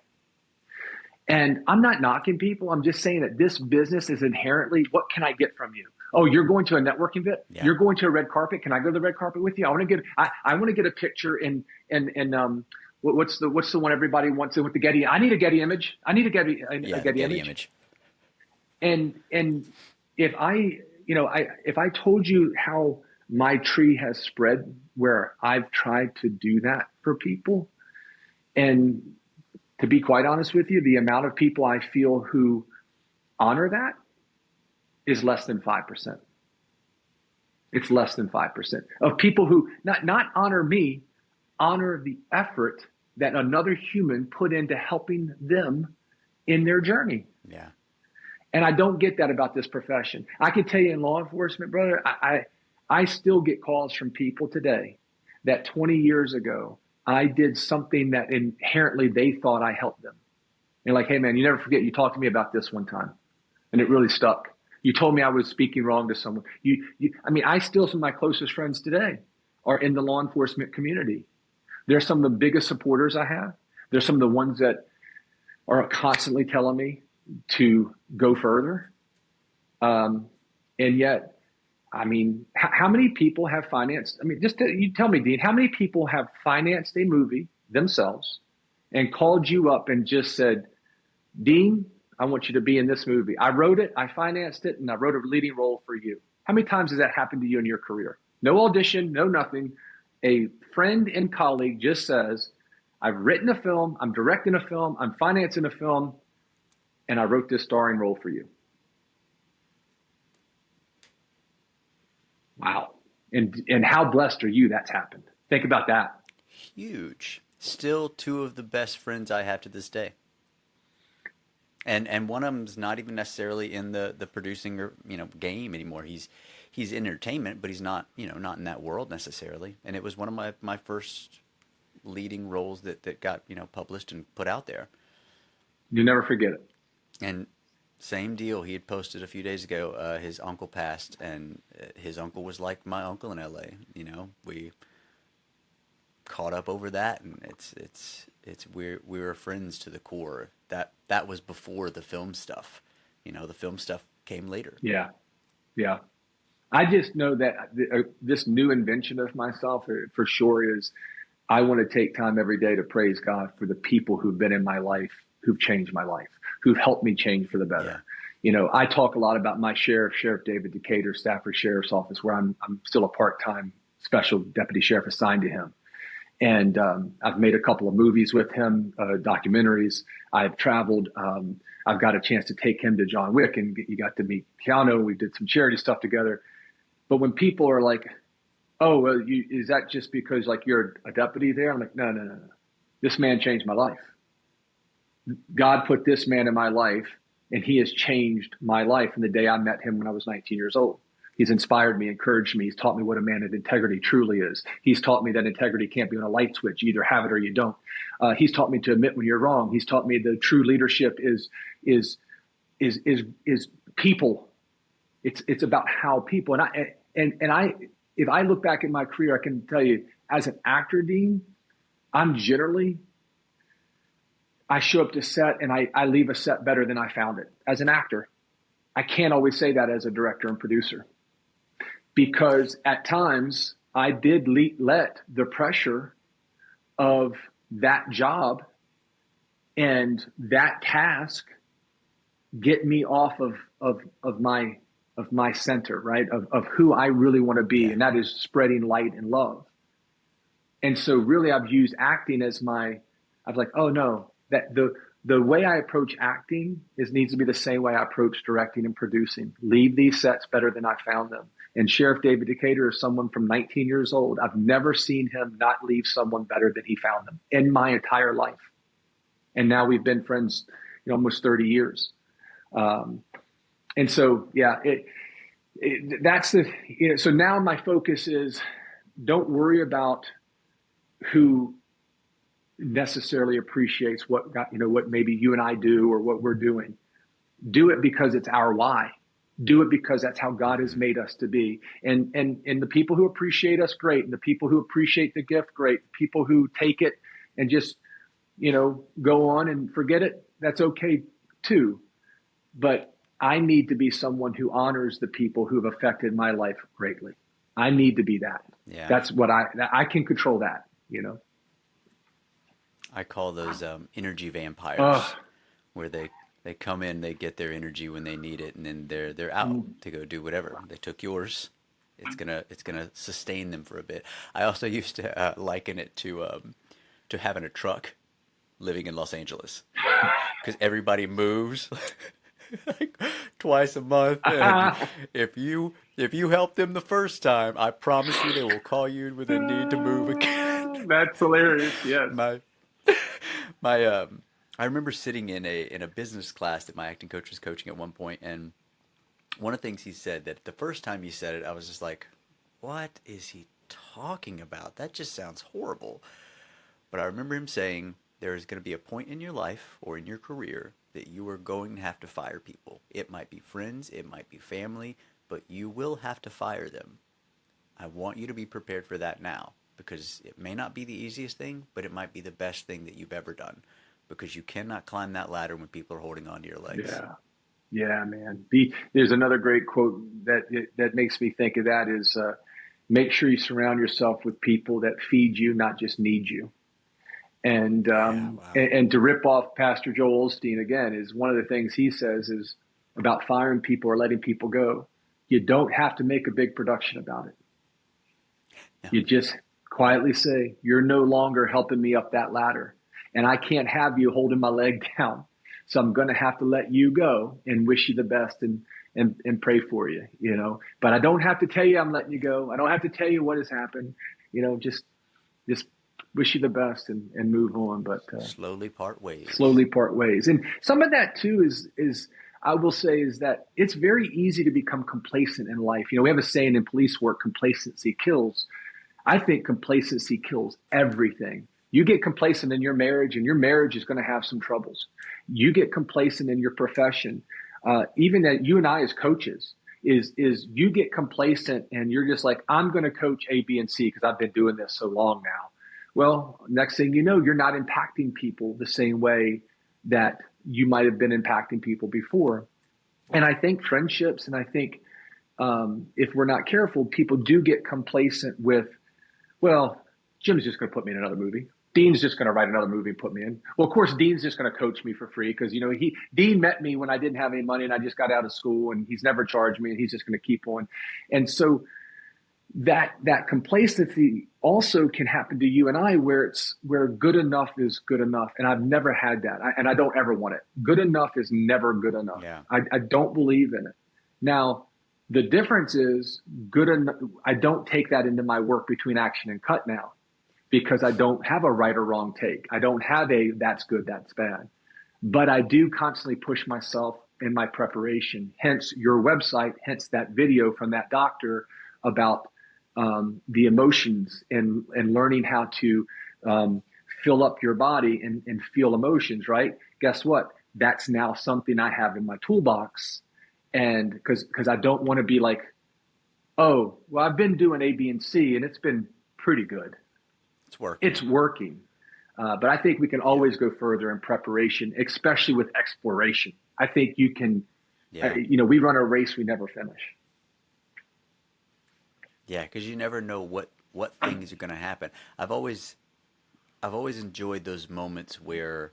And I'm not knocking people. I'm just saying that this business is inherently, what can I get from you? Oh, you're going to a networking event? Yeah. You're going to a red carpet? Can I go to the red carpet with you? I want to get a picture in what's the one everybody wants with the Getty? I need a Getty image. I need a Getty image. And if I told you how my tree has spread, where I've tried to do that for people, and to be quite honest with you, the amount of people I feel who honor that is less than 5%. It's less than 5% of people who not honor me, honor the effort that another human put into helping them in their journey. Yeah. And I don't get that about this profession. I can tell you in law enforcement, brother, I still get calls from people today that 20 years ago, I did something that inherently they thought I helped them. You're like, hey man, you never forget, you talked to me about this one time and it really stuck. You told me I was speaking wrong to someone. I still, some of my closest friends today are in the law enforcement community. They're some of the biggest supporters I have. They're some of the ones that are constantly telling me to go further. And yet, how many people have financed? You tell me, Dean, how many people have financed a movie themselves and called you up and just said, Dean, I want you to be in this movie. I wrote it, I financed it, and I wrote a leading role for you. How many times has that happened to you in your career? No audition, no nothing. A friend and colleague just says, I've written a film, I'm directing a film, I'm financing a film, and I wrote this starring role for you. Wow. And how blessed are you that's happened? Think about that. Huge. Still 2 of the best friends I have to this day. And one of them's not even necessarily in the producing or game anymore. He's in entertainment, but he's not not in that world necessarily. And it was one of my first leading roles that got published and put out there. You never forget it. And same deal. He had posted a few days ago. His uncle passed, and his uncle was like my uncle in L.A. We caught up over that, and we were friends to the core. That was before the film stuff. The film stuff came later. Yeah. I just know that this new invention of myself, for sure, is I want to take time every day to praise God for the people who've been in my life, who've changed my life, who've helped me change for the better. Yeah. I talk a lot about my Sheriff David Decatur, Stafford Sheriff's Office, where I'm still a part-time special deputy sheriff assigned to him. And I've made a couple of movies with him, documentaries. I've traveled. I've got a chance to take him to John Wick, and you got to meet Keanu. We did some charity stuff together. But when people are like, oh, well, is that just because you're a deputy there? I'm like, no. This man changed my life. God put this man in my life, and he has changed my life from the day I met him when I was 19 years old. He's inspired me, encouraged me. He's taught me what a man of integrity truly is. He's taught me that integrity can't be on a light switch. You either have it or you don't. He's taught me to admit when you're wrong. He's taught me the true leadership is people. It's about how people. And I if I look back at my career, I can tell you, as an actor, Dean, I show up to set and I leave a set better than I found it. As an actor, I can't always say that as a director and producer, because at times I did let the pressure of that job and that task get me off of my center, right? Of who I really want to be. Yeah. And that is spreading light and love. And so really I've used acting as my, I was like, oh no, that the way I approach acting is needs to be the same way I approach directing and producing. Leave these sets better than I found them. And Sheriff David Decatur is someone from 19 years old. I've never seen him not leave someone better than he found them in my entire life. And now we've been friends, almost 30 years. And so, yeah, that's the, so now my focus is don't worry about who necessarily appreciates what maybe you and I do or what we're doing. Do it because it's our why. Do it because that's how God has made us to be. And the people who appreciate us, great. And the people who appreciate the gift, great. People who take it and just, go on and forget it, that's okay too. But I need to be someone who honors the people who have affected my life greatly. I need to be that. Yeah. That's what I can control that, I call those energy vampires, Ugh. where they come in, they get their energy when they need it, and then they're out to go do whatever. They took yours. It's gonna sustain them for a bit. I also used to liken it to having a truck living in Los Angeles, because everybody moves like twice a month, and if you help them the first time, I promise you they will call you when they need to move again. That's hilarious. Yes. My my I remember sitting in a business class that my acting coach was coaching at one point, and one of the things he said, that the first time he said it, I was just like, "What is he talking about? That just sounds horrible." But I remember him saying, "There is going to be a point in your life or in your career that you are going to have to fire people. It might be friends, it might be family, but you will have to fire them. I want you to be prepared for that now, because it may not be the easiest thing, but it might be the best thing that you've ever done, because you cannot climb that ladder when people are holding on to your legs." Yeah. Yeah, man. There's another great quote that makes me think of that is, make sure you surround yourself with people that feed you, not just need you. And Yeah, wow. and to rip off Pastor Joel Osteen again, is one of the things he says is about firing people or letting people go. You don't have to make a big production about it. Yeah. You just quietly say, you're no longer helping me up that ladder, and I can't have you holding my leg down. So I'm going to have to let you go and wish you the best and pray for you, but I don't have to tell you I'm letting you go. I don't have to tell you what has happened, just wish you the best and move on. But Slowly part ways. slowly part ways. And some of that too is I will say is that it's very easy to become complacent in life. We have a saying in police work, complacency kills. I think complacency kills everything. You get complacent in your marriage, and your marriage is going to have some troubles. You get complacent in your profession. Even that you and I as coaches is you get complacent and you're just like, I'm going to coach A, B, and C because I've been doing this so long now. Well, next thing you know, you're not impacting people the same way that you might have been impacting people before. And I think friendships, and I think if we're not careful, people do get complacent with, well, Jim's just going to put me in another movie. Dean's just going to write another movie and put me in. Well, of course, Dean's just going to coach me for free because, Dean met me when I didn't have any money and I just got out of school, and he's never charged me, and he's just going to keep on. And so that complacency also can happen to you and I, where good enough is good enough. And I've never had that. And I don't ever want it. Good enough is never good enough. Yeah. I don't believe in it. Now, the difference is good enough. I don't take that into my work between action and cut now, because I don't have a right or wrong take. I don't have a that's good, that's bad. But I do constantly push myself in my preparation. Hence your website, hence that video from that doctor about the emotions and learning how to fill up your body and feel emotions, right? Guess what? That's now something I have in my toolbox. And because I don't want to be like, oh, well, I've been doing A, B, and C, and it's been pretty good. It's working. It's working. But I think we can always go further in preparation, especially with exploration. I think you can, we run a race we never finish. Yeah, because you never know what things are going to happen. I've always enjoyed those moments where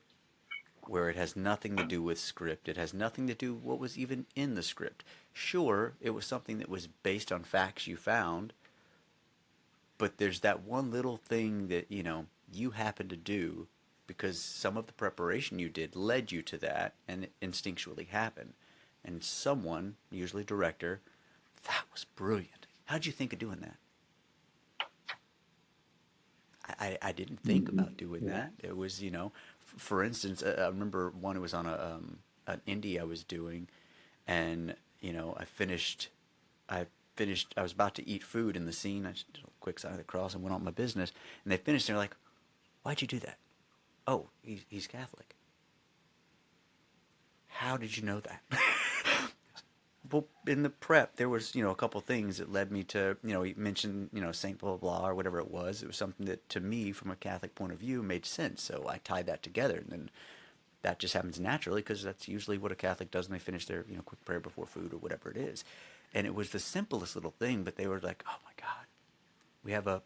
it has nothing to do with script. It has nothing to do what was even in the script. Sure, it was something that was based on facts you found, but there's that one little thing that, you happen to do because some of the preparation you did led you to that and it instinctually happened. And someone, usually director, that was brilliant. How'd you think of doing that? I didn't think Mm-hmm. about doing Yeah. that. It was, for instance, I remember one, it was on an indie I was doing, and, I finished, I was about to eat food in the scene. I just did a quick sign of the cross and went on my business. And they finished, and they're like, "Why'd you do that?" "Oh, he's Catholic." "How did you know that?" Well, in the prep, there was, a couple things that led me to, he mentioned, Saint blah, blah, blah, or whatever it was. It was something that, to me, from a Catholic point of view, made sense. So I tied that together. And then that just happens naturally because that's usually what a Catholic does when they finish their, quick prayer before food or whatever it is. And it was the simplest little thing, but they were like, "Oh my God, we have a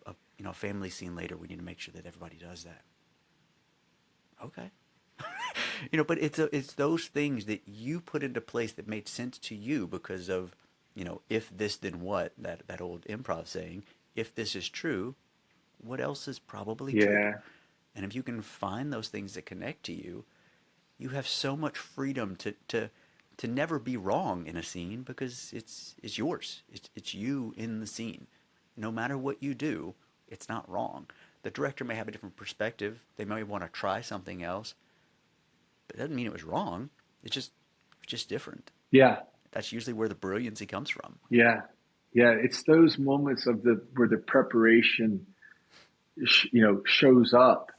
family scene later. We need to make sure that everybody does that." Okay. But it's those things that you put into place that made sense to you because of, if this then what, that old improv saying, if this is true, what else is probably true? Yeah. And if you can find those things that connect to you, you have so much freedom to never be wrong in a scene because it's yours. It's you in the scene. No matter what you do, it's not wrong. The director may have a different perspective. They may want to try something else, but it doesn't mean it was wrong. It's just different. Yeah. That's usually where the brilliancy comes from. Yeah. Yeah. It's those moments of the where the preparation, shows up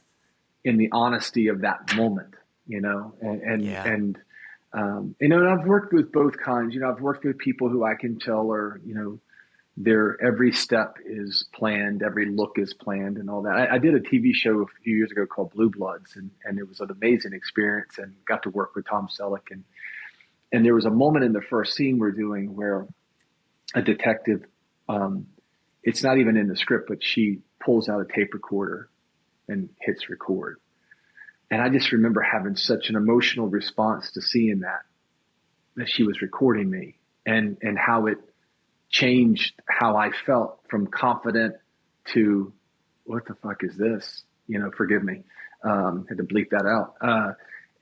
in the honesty of that moment, Yeah. and I've worked with both kinds. I've worked with people who I can tell are, their every step is planned, every look is planned, and all that. I did a TV show a few years ago called Blue Bloods, and it was an amazing experience, and got to work with Tom Selleck, and there was a moment in the first scene we're doing where a detective, um, it's not even in the script, but she pulls out a tape recorder and hits record. And I just remember having such an emotional response to seeing that she was recording me, and how it changed how I felt from confident to what the fuck is this? Forgive me. Had to bleep that out.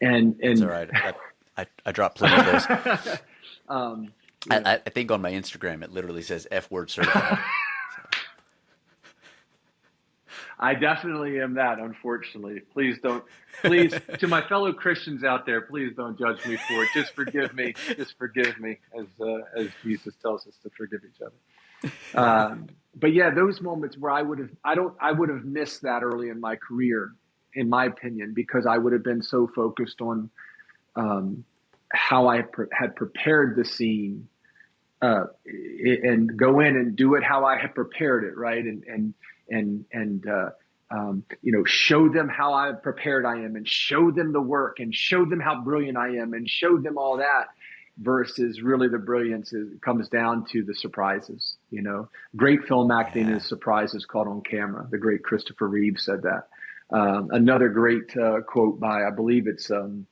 It's all And right. I dropped plenty of those. um, I, yeah. I I think on my Instagram it literally says F word certified. So, I definitely am that, unfortunately. Please don't, please, to my fellow Christians out there, please don't judge me for it. Just forgive me. Just forgive me, as Jesus tells us to forgive each other. But yeah, those moments where I would have missed that early in my career, in my opinion, because I would have been so focused on um, how I had prepared the scene, and go in and do it how I had prepared it, right? And show them how I prepared I am, and show them the work, and show them how brilliant I am, and show them all that. Versus really the brilliance comes down to the surprises. Great film acting yeah. is surprises caught on camera. The great Christopher Reeve said that. Another great quote by I believe it's um,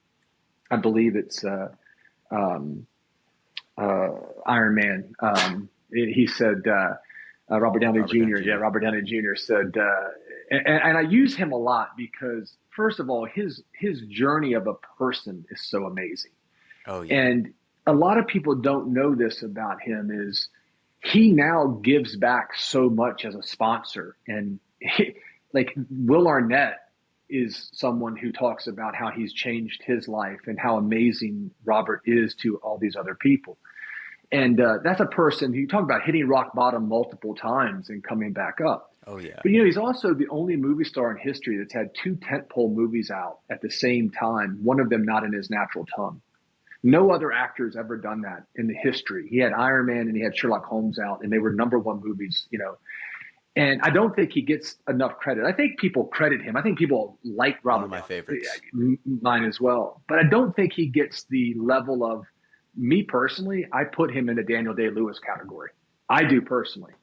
Iron Man. He said, Robert Downey Robert Downey Jr. Yeah, Jr. Robert Downey Jr. said, and I use him a lot because, first of all, his journey of a person is so amazing, Oh yeah. and a lot of people don't know this about him is he now gives back so much as a sponsor, and like Will Arnett is someone who talks about how he's changed his life and how amazing Robert is to all these other people. And that's a person who you talk about hitting rock bottom multiple times and coming back up. Oh yeah. But he's also the only movie star in history that's had two tentpole movies out at the same time, one of them not in his natural tongue. No other actor has ever done that in the history. He had Iron Man and he had Sherlock Holmes out, and they were number one movies. And I don't think he gets enough credit. I think people credit him. I think people like One of Robert my Downey, favorites. mine as well. But I don't think he gets the level of me personally. I put him in the Daniel Day-Lewis category. I do personally.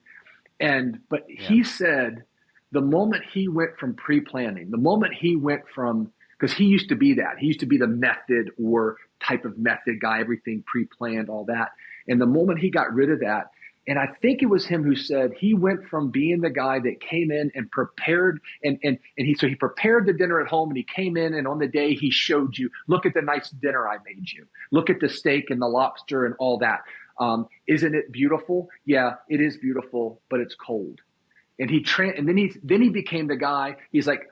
But Yeah. he said the moment he went from pre-planning, the moment he went from, because he used to be that. He used to be the method or type of method guy, everything pre-planned, all that. And the moment he got rid of that And I think it was him who said he went from being the guy that came in and prepared he prepared the dinner at home, and he came in, and on the day he showed you, look at the nice dinner I made you. Look at the steak and the lobster and all that. Isn't it beautiful? Yeah, it is beautiful, but it's cold. And then he became the guy. He's like,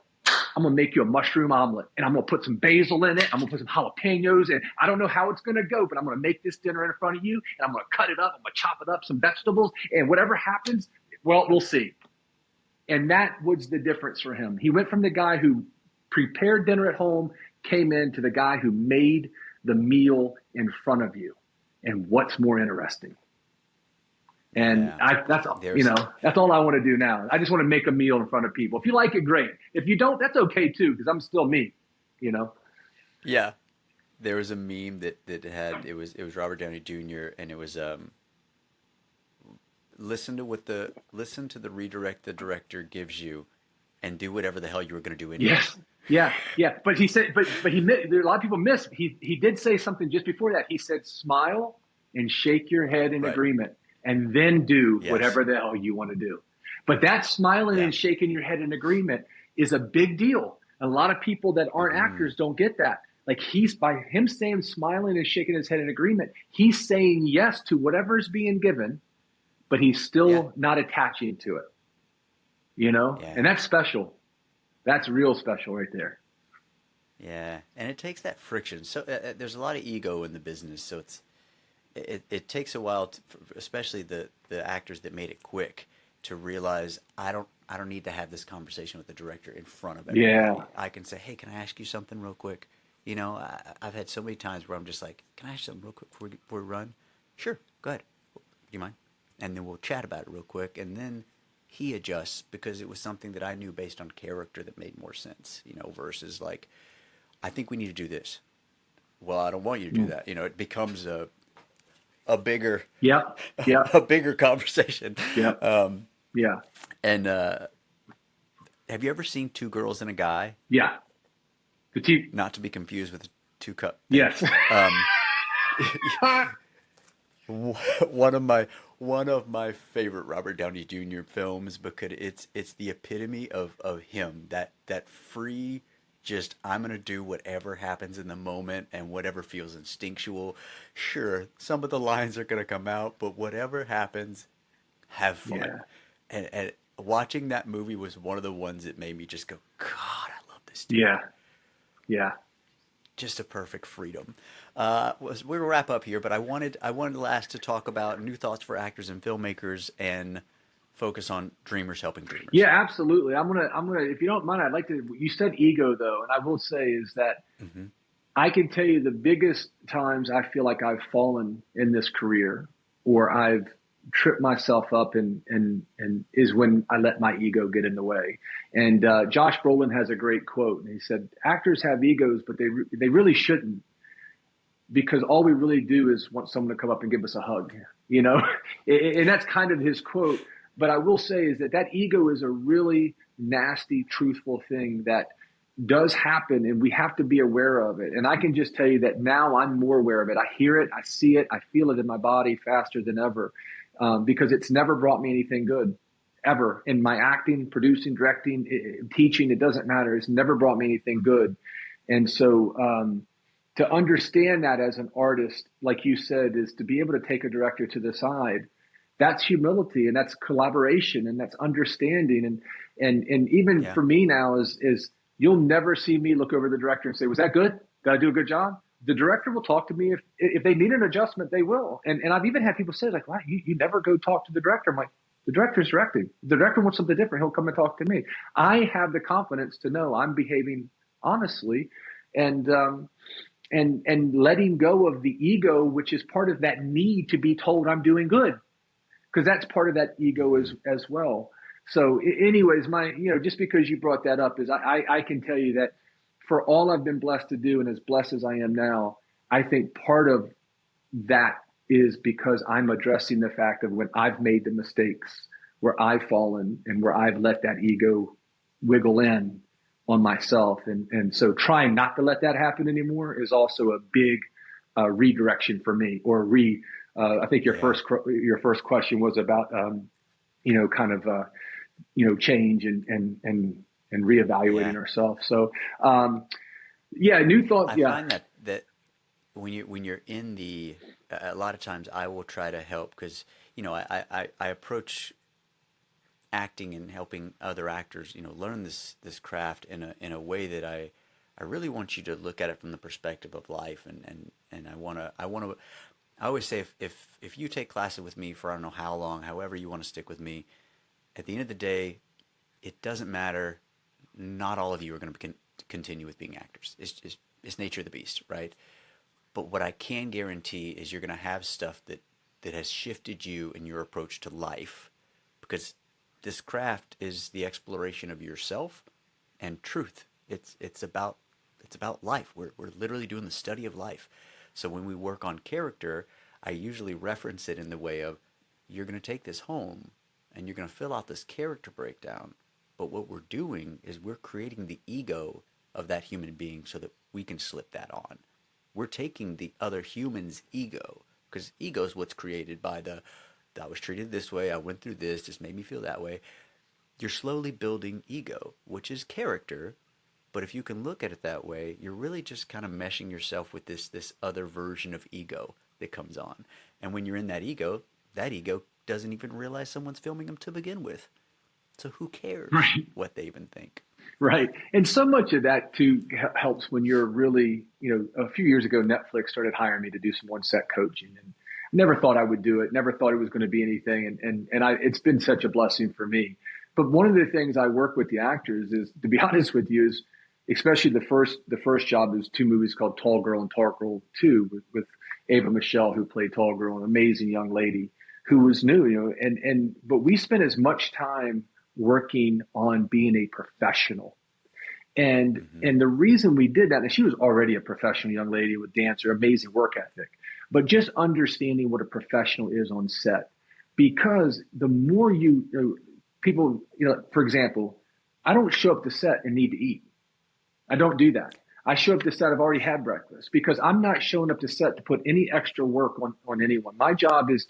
I'm gonna make you a mushroom omelet, and I'm gonna put some basil in it. I'm gonna put some jalapenos, and I don't know how it's gonna go, but I'm gonna make this dinner in front of you, and I'm gonna cut it up. I'm gonna chop it up, some vegetables, and whatever happens, well, we'll see. And that was the difference for him. He went from the guy who prepared dinner at home, came in, to the guy who made the meal in front of you. And what's more interesting? And Yeah. that's that's all I want to do now. I just want to make a meal in front of people. If you like it, great. If you don't, that's okay too, because I'm still me. You know. Yeah. There was a meme that had it was Robert Downey Jr. and it was listen to the redirect the director gives you, and do whatever the hell you were going to do anyway. Yes. Yeah. Yeah. But he said, but there, a lot of people miss. He did say something just before that. He said, smile and shake your head in Right. agreement, and then do Yes. whatever the hell you want to do. But that smiling Yeah. and shaking your head in agreement is a big deal. A lot of people that aren't actors don't get that. Like, by him saying smiling and shaking his head in agreement, he's saying yes to whatever is being given, but he's still Yeah. not attaching to it. Yeah. And that's special. That's real special right there. Yeah. And it takes that friction. So there's a lot of ego in the business, so it takes a while, especially the actors that made it quick, to realize I don't need to have this conversation with the director in front of everybody. Yeah. I can say, hey, can I ask you something real quick? I've had so many times where I'm just like, can I ask you something real quick before we run? Sure, go ahead. Do you mind? And then we'll chat about it real quick, and then he adjusts because it was something that I knew based on character that made more sense, versus like, I think we need to do this. Well, I don't want you to do that. It becomes a bigger Yep. Yep. a bigger conversation. Yep. Yeah. And have you ever seen Two Girls and a Guy? Yeah. The team. Not to be confused with Two Cup. Yes. One of my favorite Robert Downey Jr. films, because it's the epitome of him, that free, just, I'm gonna do whatever happens in the moment and whatever feels instinctual. Sure, some of the lines are gonna come out, but whatever happens, have fun. Yeah. And watching that movie was one of the ones that made me just go, God, I love this dude. Yeah. Yeah. Just a perfect freedom. We'll wrap up here, but I wanted last to talk about new thoughts for actors and filmmakers, and focus on dreamers helping dreamers. Yeah, absolutely. I'm gonna, if you don't mind, I'd like to, you said ego though, and I will say is that I can tell you the biggest times I feel like I've fallen in this career, or I've tripped myself up, and is when I let my ego get in the way. And Josh Brolin has a great quote, and he said, actors have egos, but they really shouldn't, because all we really do is want someone to come up and give us a hug, and that's kind of his quote. But I will say is that ego is a really nasty, truthful thing that does happen, and we have to be aware of it. And I can just tell you that now I'm more aware of it. I hear it, I see it, I feel it in my body faster than ever, because it's never brought me anything good, ever, in my acting, producing, directing, teaching. It doesn't matter. It's never brought me anything good. And so to understand that as an artist, like you said, is to be able to take a director to the side. That's humility, and that's collaboration, and that's understanding. And even for me now is you'll never see me look over the director and say, was that good? Did I do a good job? The director will talk to me. If they need an adjustment, they will. And I've even had people say, like, wow, you never go talk to the director. I'm like, the director's directing. If the director wants something different, he'll come and talk to me. I have the confidence to know I'm behaving honestly, and letting go of the ego, which is part of that need to be told I'm doing good, because that's part of that ego as well. So anyways, just because you brought that up, is I can tell you that for all I've been blessed to do, and as blessed as I am now, I think part of that is because I'm addressing the fact of when I've made the mistakes, where I've fallen, and where I've let that ego wiggle in on myself. And so trying not to let that happen anymore is also a big redirection for me, or I think Yeah. your first question was about kind of change and reevaluating Yeah. ourselves. So yeah, new thought. I Yeah, find that when you're in the a lot of times I will try to help because I approach acting and helping other actors learn this craft in a way that I really want you to look at it from the perspective of life and I always say if you take classes with me for I don't know how long, however you want to stick with me, at the end of the day, it doesn't matter. Not all of you are going to continue with being actors. It's nature of the beast, right? But what I can guarantee is you're going to have stuff that has shifted you in your approach to life, because this craft is the exploration of yourself and truth. It's about life. We're literally doing the study of life. So when we work on character, I usually reference it in the way of you're going to take this home and you're going to fill out this character breakdown. But what we're doing is we're creating the ego of that human being so that we can slip that on. We're taking the other human's ego, because ego is what's created by the I was treated this way, I went through this made me feel that way. You're slowly building ego, which is character. But if you can look at it that way, you're really just kind of meshing yourself with this other version of ego that comes on. And when you're in that ego doesn't even realize someone's filming them to begin with. So who cares right. what they even think? Right. And so much of that too helps when you're really, a few years ago, Netflix started hiring me to do some on set coaching, and never thought I would do it. Never thought it was going to be anything. It's been such a blessing for me. But one of the things I work with the actors is, to be honest with you, is especially the first job is two movies called Tall Girl and Tall Girl 2 with Ava Michelle, who played Tall Girl, an amazing young lady who was new, but we spent as much time working on being a professional. And Mm-hmm. and the reason we did that, and she was already a professional young lady with dancer, amazing work ethic, but just understanding what a professional is on set. Because the more people, for example, I don't show up to set and need to eat. I don't do that. I show up to set, I've already had breakfast, because I'm not showing up to set to put any extra work on anyone. My job is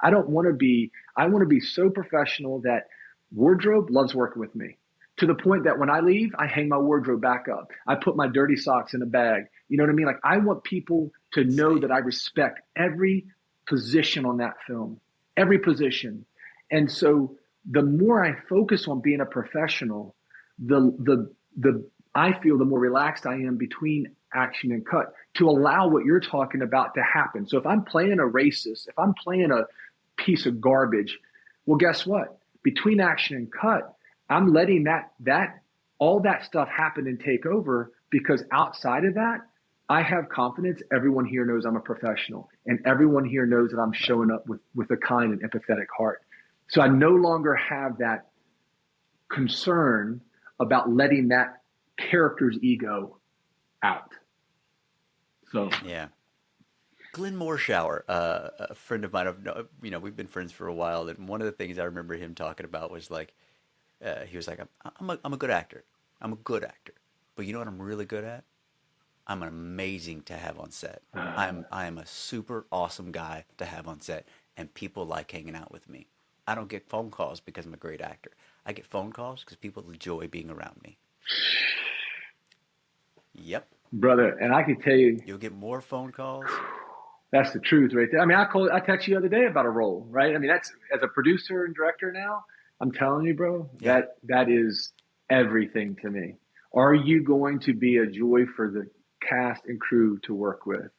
I don't want to be, I want to be so professional that wardrobe loves working with me, to the point that when I leave, I hang my wardrobe back up. I put my dirty socks in a bag. You know what I mean? Like, I want people to know Same. that I respect every position on that film, every position. And so the more I focus on being a professional, the I feel the more relaxed I am between action and cut, to allow what you're talking about to happen. So if I'm playing a racist, if I'm playing a piece of garbage, well, guess what? Between action and cut, I'm letting that all that stuff happen and take over, because outside of that, I have confidence. Everyone here knows I'm a professional, and everyone here knows that I'm Right. showing up with a kind and empathetic heart. So I no longer have that concern about letting that character's ego out. So Yeah. Glenn Morshower, a friend of mine, we've been friends for a while, and one of the things I remember him talking about was like, he was like, I'm a good actor. I'm a good actor. But you know what I'm really good at? I'm amazing to have on set. I am a super awesome guy to have on set, and people like hanging out with me. I don't get phone calls because I'm a great actor. I get phone calls because people enjoy being around me. Yep. brother, and I can tell you, You'll get more phone calls. that's the truth right there. I mean, I texted you the other day about a role, right? I mean, that's, as a producer and director now, I'm telling you, bro, Yeah. that is everything to me. Are you going to be a joy for the cast and crew to work with?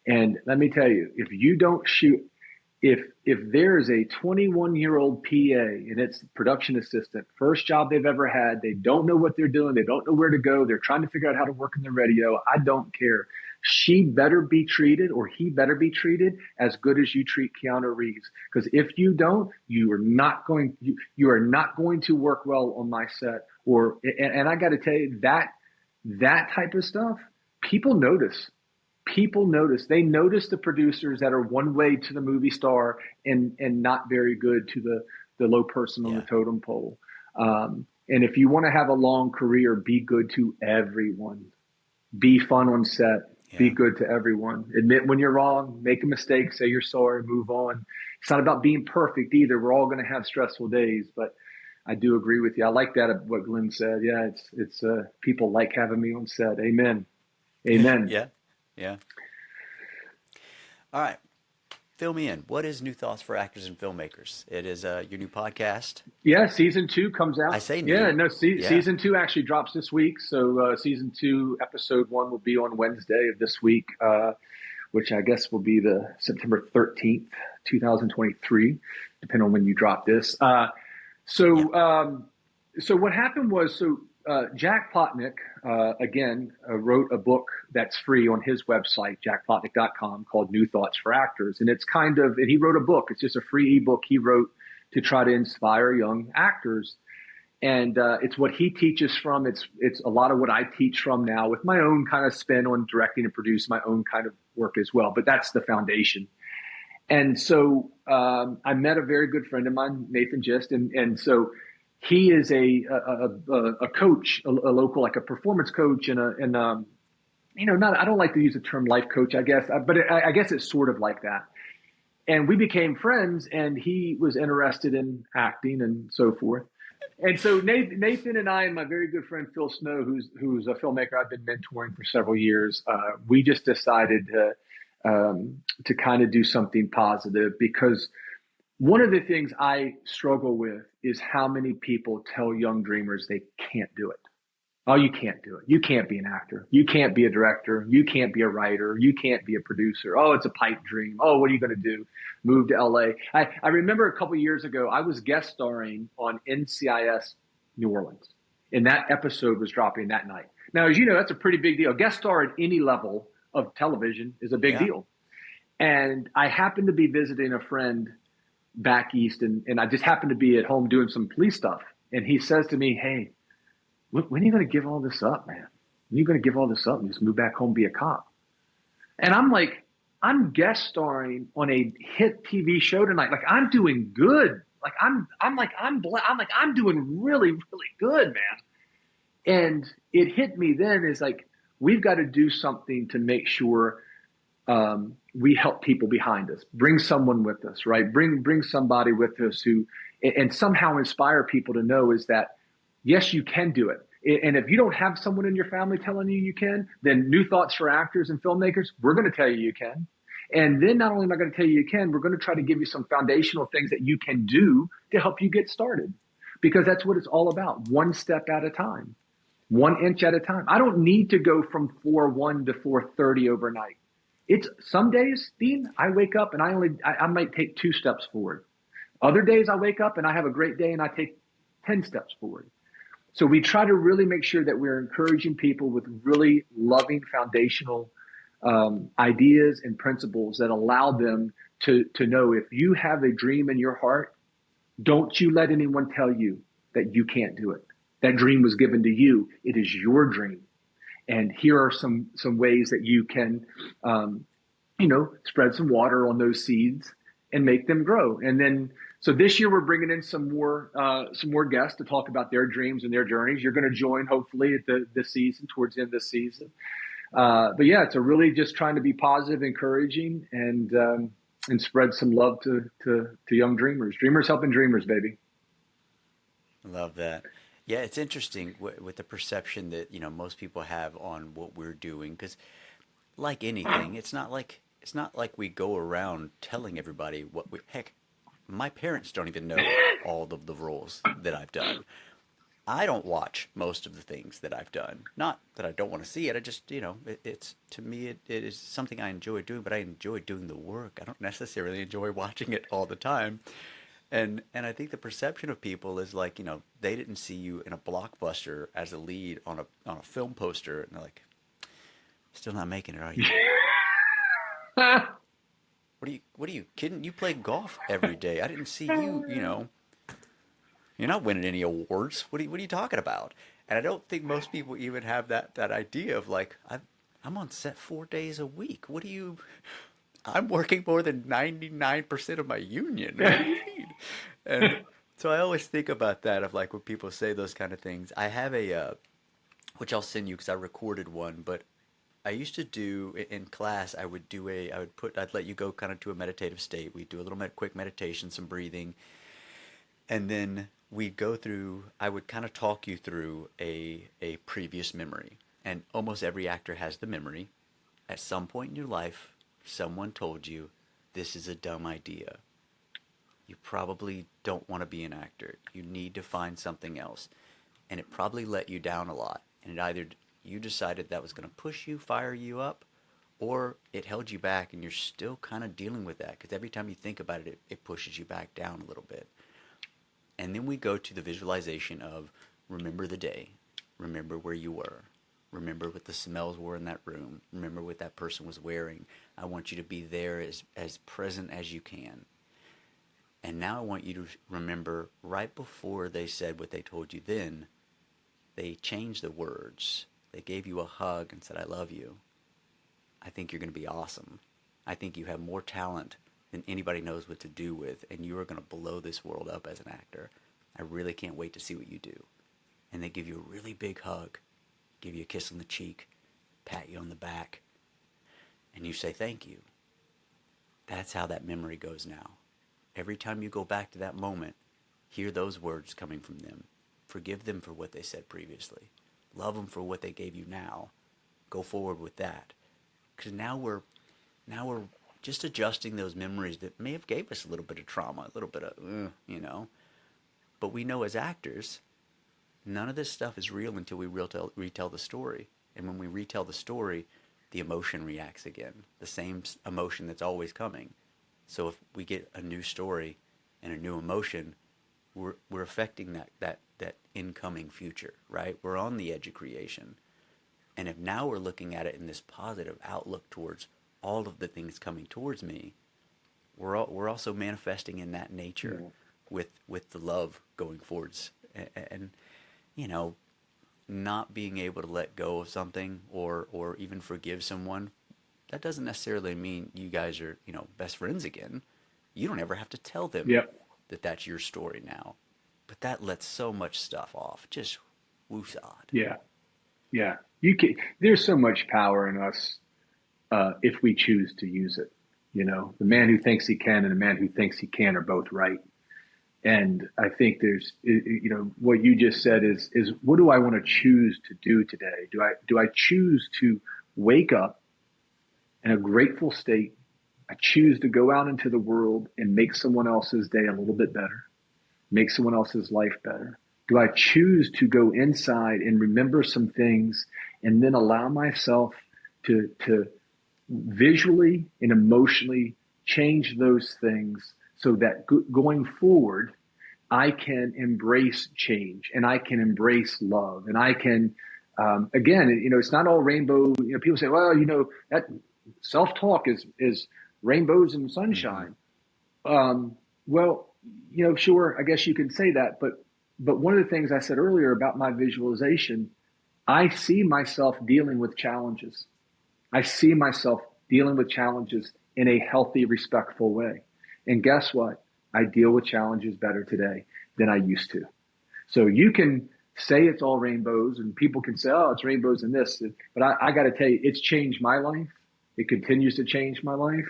And let me tell you, if you don't shoot, if there is a 21-year-old PA and it's production assistant, first job they've ever had, they don't know what they're doing, they don't know where to go, they're trying to figure out how to work in the radio, I don't care. She better be treated, or he better be treated as good as you treat Keanu Reeves. Because if you don't, you are not going to work well on my set. And I got to tell you, that type of stuff, people notice. People notice. They notice the producers that are one way to the movie star, and not very good to the low person on the Yeah. totem pole. And if you want to have a long career, be good to everyone. Be fun on set. Be Yeah. good to everyone. Admit when you're wrong, make a mistake, say you're sorry, move on. It's not about being perfect either. We're all going to have stressful days, but I do agree with you. I like that what Glenn said. Yeah, it's people like having me on set. Amen. Amen. Yeah. Yeah. All right. Fill me in. What is New Thoughts for Actors and Filmmakers? It is your new podcast. Yeah, season two comes I out. say Yeah, new. no, Yeah. season two actually drops this week. So season two, episode one will be on Wednesday of this week, which I guess will be the September 13th, 2023, depending on when you drop this. Yeah. So, so what happened was, Jack Plotnick, again, wrote a book that's free on his website, jackplotnick.com, called New Thoughts for Actors. And it's kind of, and he wrote a book. It's just a free ebook he wrote to try to inspire young actors. And it's what he teaches from. It's a lot of what I teach from now, with my own kind of spin on directing and produce my own kind of work as well. But that's the foundation. And so I met a very good friend of mine, Nathan Gist, and so he is a coach, a local, like a performance coach, and not, I don't like to use the term life coach, I guess, but I guess it's sort of like that. And we became friends, and he was interested in acting and so forth. And so Nathan and I and my very good friend Phil Snow, who's a filmmaker I've been mentoring for several years, we just decided to kind of do something positive, because one of the things I struggle with is how many people tell young dreamers they can't do it. Oh, you can't do it. You can't be an actor. You can't be a director. You can't be a writer. You can't be a producer. Oh, it's a pipe dream. Oh, what are you going to do? Move to LA. I remember a couple of years ago, I was guest starring on NCIS New Orleans, and that episode was dropping that night. Now, as you know, that's a pretty big deal. Guest star at any level of television is a big Yeah. deal. And I happened to be visiting a friend back east, and I just happened to be at home doing some police stuff. And he says to me, "Hey, look, when are you going to give all this up, man? When are you going to give all this up and just move back home, be a cop?" And I'm like, I'm guest starring on a hit TV show tonight. Like, I'm doing good. Like I'm doing really, really good, man. And it hit me then is like, we've got to do something to make sure we help people behind us, bring someone with us, right? Bring somebody with us who, and somehow inspire people to know is that, yes, you can do it. And if you don't have someone in your family telling you you can, then New Thoughts for Actors and Filmmakers, we're going to tell you can. And then not only am I going to tell you you can, we're going to try to give you some foundational things that you can do to help you get started. Because that's what it's all about, one step at a time, 1 inch at a time. I don't need to go from 4:1 to 4:30 overnight. It's some days, Dean, I wake up and I might take 2 steps forward. Other days I wake up and I have a great day and I take 10 steps forward. So we try to really make sure that we're encouraging people with really loving foundational ideas and principles that allow them to know, if you have a dream in your heart, don't you let anyone tell you that you can't do it. That dream was given to you. It is your dream. And here are some ways that you can, spread some water on those seeds and make them grow. And then, so this year we're bringing in some more guests to talk about their dreams and their journeys. You're going to join hopefully at the season, towards the end of the season. But yeah, it's a really just trying to be positive, encouraging, and spread some love to young dreamers. Dreamers helping dreamers, baby. Love that. Yeah, it's interesting with the perception that, most people have on what we're doing, because like anything, it's not like we go around telling everybody what we heck, my parents don't even know all of the roles that I've done. I don't watch most of the things that I've done. Not that I don't want to see it. I just, it's to me, it is something I enjoy doing, but I enjoy doing the work. I don't necessarily enjoy watching it all the time. And I think the perception of people is like, they didn't see you in a blockbuster as a lead on a film poster, and they're like, still not making it, are you? What are you kidding? You play golf every day. I didn't see you, you're not winning any awards. What are you talking about? And I don't think most people even have that idea of like, I'm on set 4 days a week. I'm working more than 99% of my union. What do you mean? And so I always think about that, of like when people say those kind of things. I have which I'll send you because I recorded one, but I used to do in class. I'd let you go kind of to a meditative state. We'd do a little quick meditation, some breathing, and then we'd go through. I would kind of talk you through a previous memory, and almost every actor has the memory. At some point in your life, someone told you this is a dumb idea. You probably don't want to be an actor. You need to find something else. And it probably let you down a lot. And it either you decided that was going to push you, fire you up, or it held you back and you're still kind of dealing with that because every time you think about it, it pushes you back down a little bit. And then we go to the visualization of remember the day, remember where you were, remember what the smells were in that room, remember what that person was wearing. I want you to be there as present as you can. And now I want you to remember right before they said what they told you then, they changed the words. They gave you a hug and said, I love you. I think you're going to be awesome. I think you have more talent than anybody knows what to do with, and you are going to blow this world up as an actor. I really can't wait to see what you do. And they give you a really big hug, give you a kiss on the cheek, pat you on the back, and you say thank you. That's how that memory goes now. Every time you go back to that moment, hear those words coming from them. Forgive them for what they said previously. Love them for what they gave you now. Go forward with that. Because now we're just adjusting those memories that may have gave us a little bit of trauma, a little bit of, But we know as actors, none of this stuff is real until we retell the story. And when we retell the story, the emotion reacts again. The same emotion that's always coming. So if we get a new story and a new emotion, we're affecting that incoming future, right? We're on the edge of creation. And if now we're looking at it in this positive outlook towards all of the things coming towards me, we're also manifesting in that nature with the love going forwards. And not being able to let go of something or even forgive someone, that doesn't necessarily mean you guys are, best friends again. You don't ever have to tell them Yep. that that's your story now. But that lets so much stuff off. Just woosad. Yeah. Yeah. You can. There's so much power in us if we choose to use it. The man who thinks he can and the man who thinks he can are both right. And I think there's, what you just said is what do I want to choose to do today? Do I choose to wake up in a grateful state? I choose to go out into the world and make someone else's day a little bit better, make someone else's life better. Do I choose to go inside and remember some things and then allow myself to visually and emotionally change those things so that going forward, I can embrace change and I can embrace love and I can, again, it's not all rainbow. People say, well, that self-talk is rainbows and sunshine. Well, sure, I guess you can say that, but one of the things I said earlier about my visualization, I see myself dealing with challenges. I see myself dealing with challenges in a healthy, respectful way. And guess what? I deal with challenges better today than I used to. So you can say it's all rainbows and people can say, oh, it's rainbows in this. But I got to tell you, it's changed my life. It continues to change my life.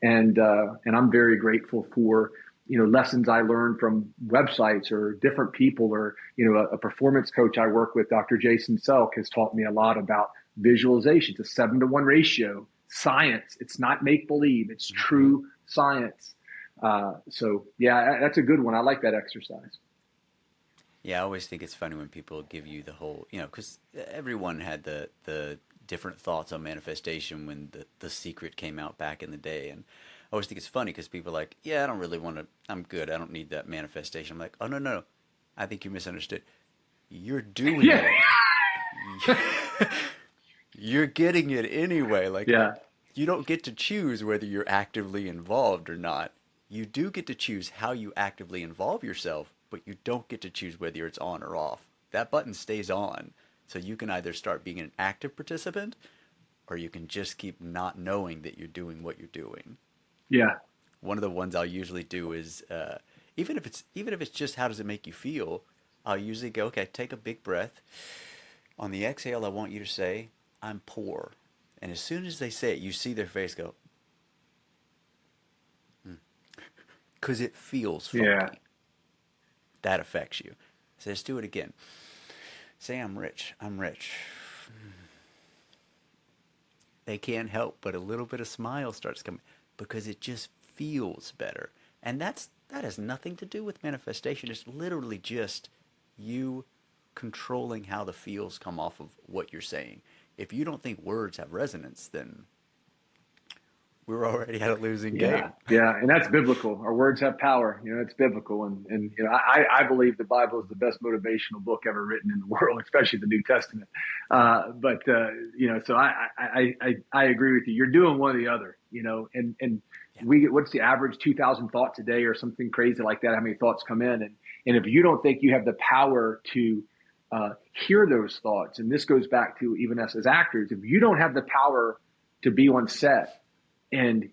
And I'm very grateful for, lessons I learned from websites or different people or, a performance coach I work with, Dr. Jason Selk, has taught me a lot about visualization. It's a 7-to-1 ratio, science. It's not make believe. It's true science. So yeah, that's a good one. I like that exercise. Yeah, I always think it's funny when people give you the whole, because everyone had the different thoughts on manifestation when the secret came out back in the day. And I always think it's funny because people are like, yeah, I don't really want to, I'm good. I don't need that manifestation. I'm like, oh, no, no. I think you misunderstood. You're doing Yeah. it. You're getting it anyway. Like, Yeah. you don't get to choose whether you're actively involved or not. You do get to choose how you actively involve yourself, but you don't get to choose whether it's on or off. That button stays on. So you can either start being an active participant or you can just keep not knowing that you're doing what you're doing. Yeah. One of the ones I'll usually do is even if it's just how does it make you feel, I'll usually go, okay, take a big breath. On the exhale, I want you to say, I'm poor. And as soon as they say it, you see their face go, because it feels Yeah. funky. That affects you. So let's do it again. Say, I'm rich. I'm rich. They can't help but a little bit of smile starts coming because it just feels better. And that has nothing to do with manifestation. It's literally just you controlling how the feels come off of what you're saying. If you don't think words have resonance, then we're already at a losing Yeah, game. yeah, and that's biblical. Our words have power. It's biblical, and I believe the Bible is the best motivational book ever written in the world, especially the New Testament. But so I agree with you. You're doing one or the other. And Yeah. we get, what's the average 2,000 thoughts a day or something crazy like that? How many thoughts come in? And if you don't think you have the power to hear those thoughts, and this goes back to even us as actors, if you don't have the power to be on set and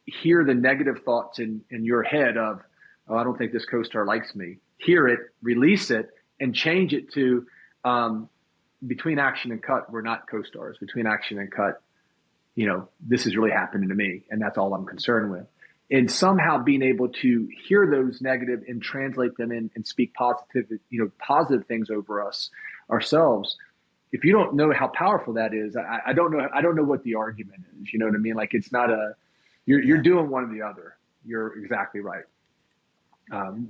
hear the negative thoughts in your head of, oh, I don't think this co-star likes me. Hear it, release it, and change it to between action and cut, we're not co-stars. Between action and cut, this is really happening to me, and that's all I'm concerned with. And somehow being able to hear those negative and translate them in and speak positive things over ourselves. If you don't know how powerful that is, I don't know. I don't know what the argument is. You know what I mean? Like it's not a. You're Yeah. doing one or the other. You're exactly right.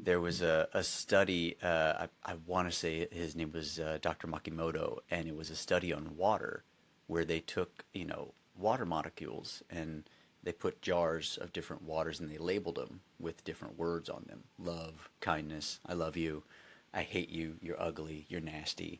There was a study, I want to say his name was Dr. Makimoto, and it was a study on water where they took, water molecules and they put jars of different waters and they labeled them with different words on them. Love, kindness, I love you, I hate you, you're ugly, you're nasty.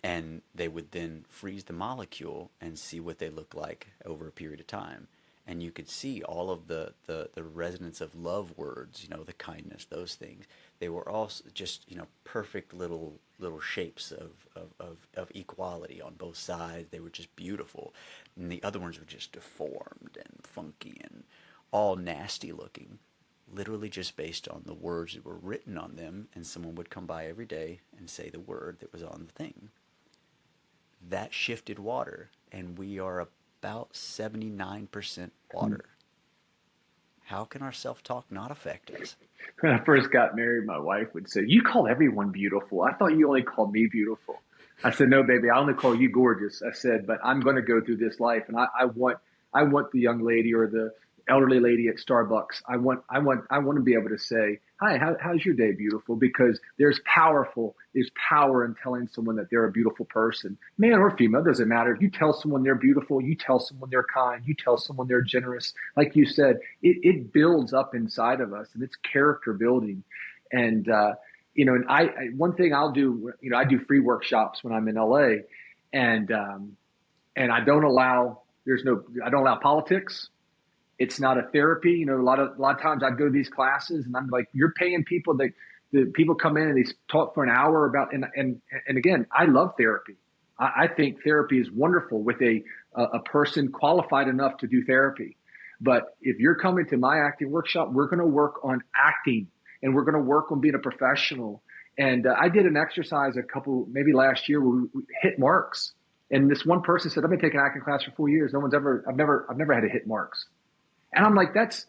And they would then freeze the molecule and see what they look like over a period of time. And you could see all of the resonance of love words, the kindness, those things. They were all just, perfect little shapes of equality on both sides. They were just beautiful. And the other ones were just deformed and funky and all nasty looking, literally just based on the words that were written on them. And someone would come by every day and say the word that was on the thing. That shifted water, and we are about 79% water. How can our self-talk not affect us? When I first got married, my wife would say, "You call everyone beautiful. I thought you only called me beautiful." I said, "No, baby, I only call you gorgeous." I said, "But I'm going to go through this life, and I want the young lady or the elderly lady at Starbucks. I want to be able to say, 'Hi, how's your day, beautiful?' Because there's power in telling someone that they're a beautiful person, man or female, doesn't matter. If you tell someone they're beautiful, you tell someone they're kind, you tell someone they're generous. Like you said, it builds up inside of us, and it's character building. And and one thing I'll do, I do free workshops when I'm in LA, and I don't allow I don't allow politics. It's not a therapy. A lot of times I'd go to these classes and I'm like, you're paying people that the people come in and they talk for an hour about, and again, I love therapy. I think therapy is wonderful with a person qualified enough to do therapy. But if you're coming to my acting workshop, we're going to work on acting and we're going to work on being a professional. And I did an exercise maybe last year where we hit marks. And this one person said, I've been taking acting class for 4 years. I've never had to hit marks. And I'm like, that's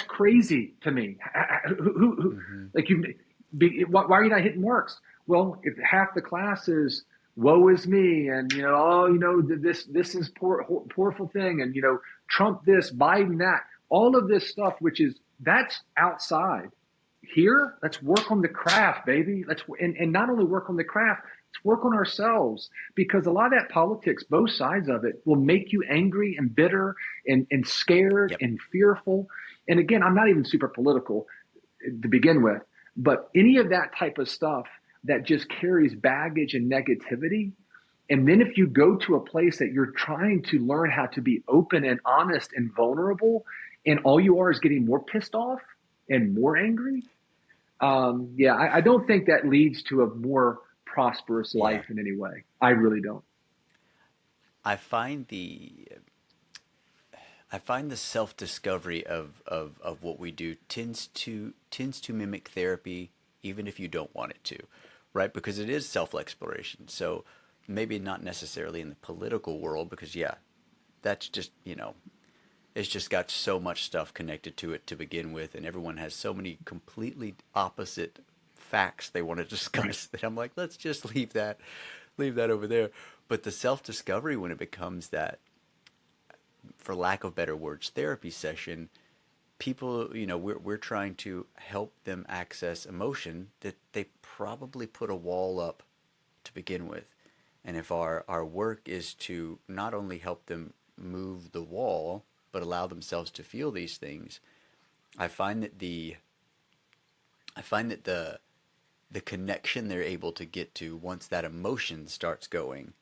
crazy to me. Mm-hmm. Like why are you not hitting marks? Well, if half the class is woe is me, and this is poorful thing, and Trump this, Biden that, all of this stuff, that's outside. Here, let's work on the craft, baby. And not only work on the craft, let's work on ourselves, because a lot of that politics, both sides of it, will make you angry and bitter and scared Yep. and fearful. And again, I'm not even super political to begin with, but any of that type of stuff that just carries baggage and negativity. And then if you go to a place that you're trying to learn how to be open and honest and vulnerable, and all you are is getting more pissed off and more angry, I don't think that leads to a more prosperous Yeah. life in any way. I really don't. I find the self-discovery of what we do tends to mimic therapy, even if you don't want it to, right? Because it is self-exploration. So maybe not necessarily in the political world, because yeah, that's just, it's just got so much stuff connected to it to begin with, and everyone has so many completely opposite facts they want to Right. discuss that I'm like, let's just leave that over there. But the self-discovery, when it becomes that, for lack of better words, therapy session, people, we're trying to help them access emotion that they probably put a wall up to begin with. And if our work is to not only help them move the wall, but allow themselves to feel these things, I find that the connection they're able to get to once that emotion starts going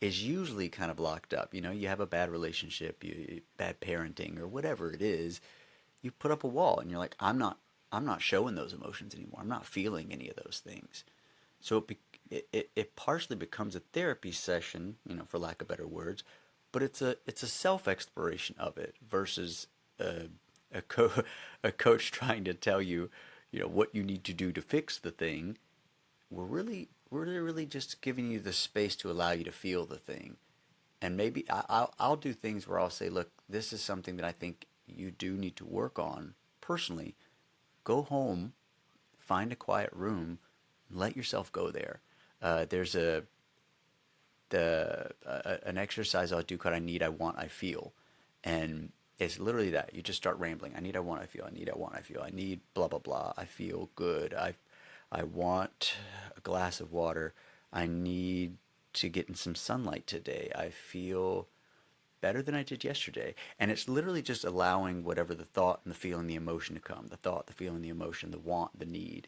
is usually kind of locked up. You have a bad relationship, bad parenting, or whatever it is. You put up a wall, and you're like, I'm not showing those emotions anymore. I'm not feeling any of those things. So it partially becomes a therapy session, for lack of better words, but it's a self exploration of it versus a co- a coach trying to tell you, what you need to do to fix the thing. We're really just giving you the space to allow you to feel the thing. And maybe I'll do things where I'll say, look, this is something that I think you do need to work on personally. Go home, find a quiet room, and let yourself go there. There's an exercise I'll do called "I Need, I Want, I Feel," and it's literally that. You just start rambling. I need, I want, I feel. I need, I want, I feel. I need blah blah blah. I feel good. I want a glass of water. I need to get in some sunlight today. I feel better than I did yesterday. And it's literally just allowing whatever the thought and the feeling, the emotion to come. The thought, the feeling, the emotion, the want, the need.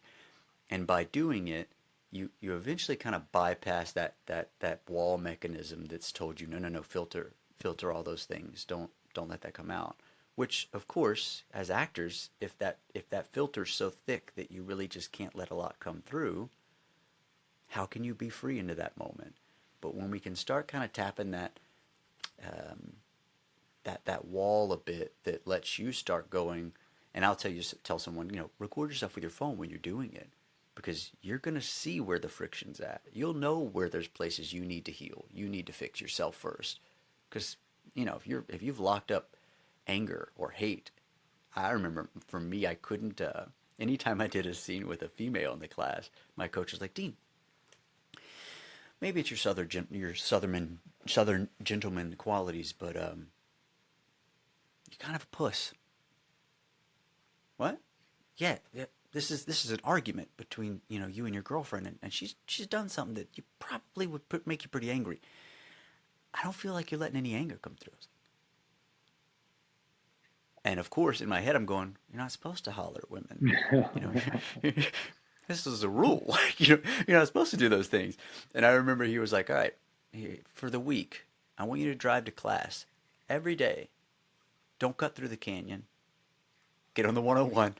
And by doing it, you eventually kind of bypass that wall mechanism that's told you, no, no, no, filter all those things. Don't let that come out. Which, of course, as actors, if that filter's so thick that you really just can't let a lot come through, how can you be free into that moment? But when we can start kind of tapping um, that wall a bit that lets you start going, and tell someone, record yourself with your phone when you're doing it, because you're gonna see where the friction's at. You'll know where there's places you need to heal, you need to fix yourself first, because if you've locked up anger or hate. I remember for me, I couldn't. Anytime I did a scene with a female in the class, my coach was like, "Dean, maybe it's your southern gentleman qualities, but you're kind of a puss." What? Yeah, yeah. This is an argument between you and your girlfriend, and she's done something that you probably would make you pretty angry. I don't feel like you're letting any anger come through. And of course, in my head, I'm going, "You're not supposed to holler at women. You know, this is a rule. You're not supposed to do those things." And I remember he was like, "All right, for the week, I want you to drive to class every day. Don't cut through the canyon. Get on the 101,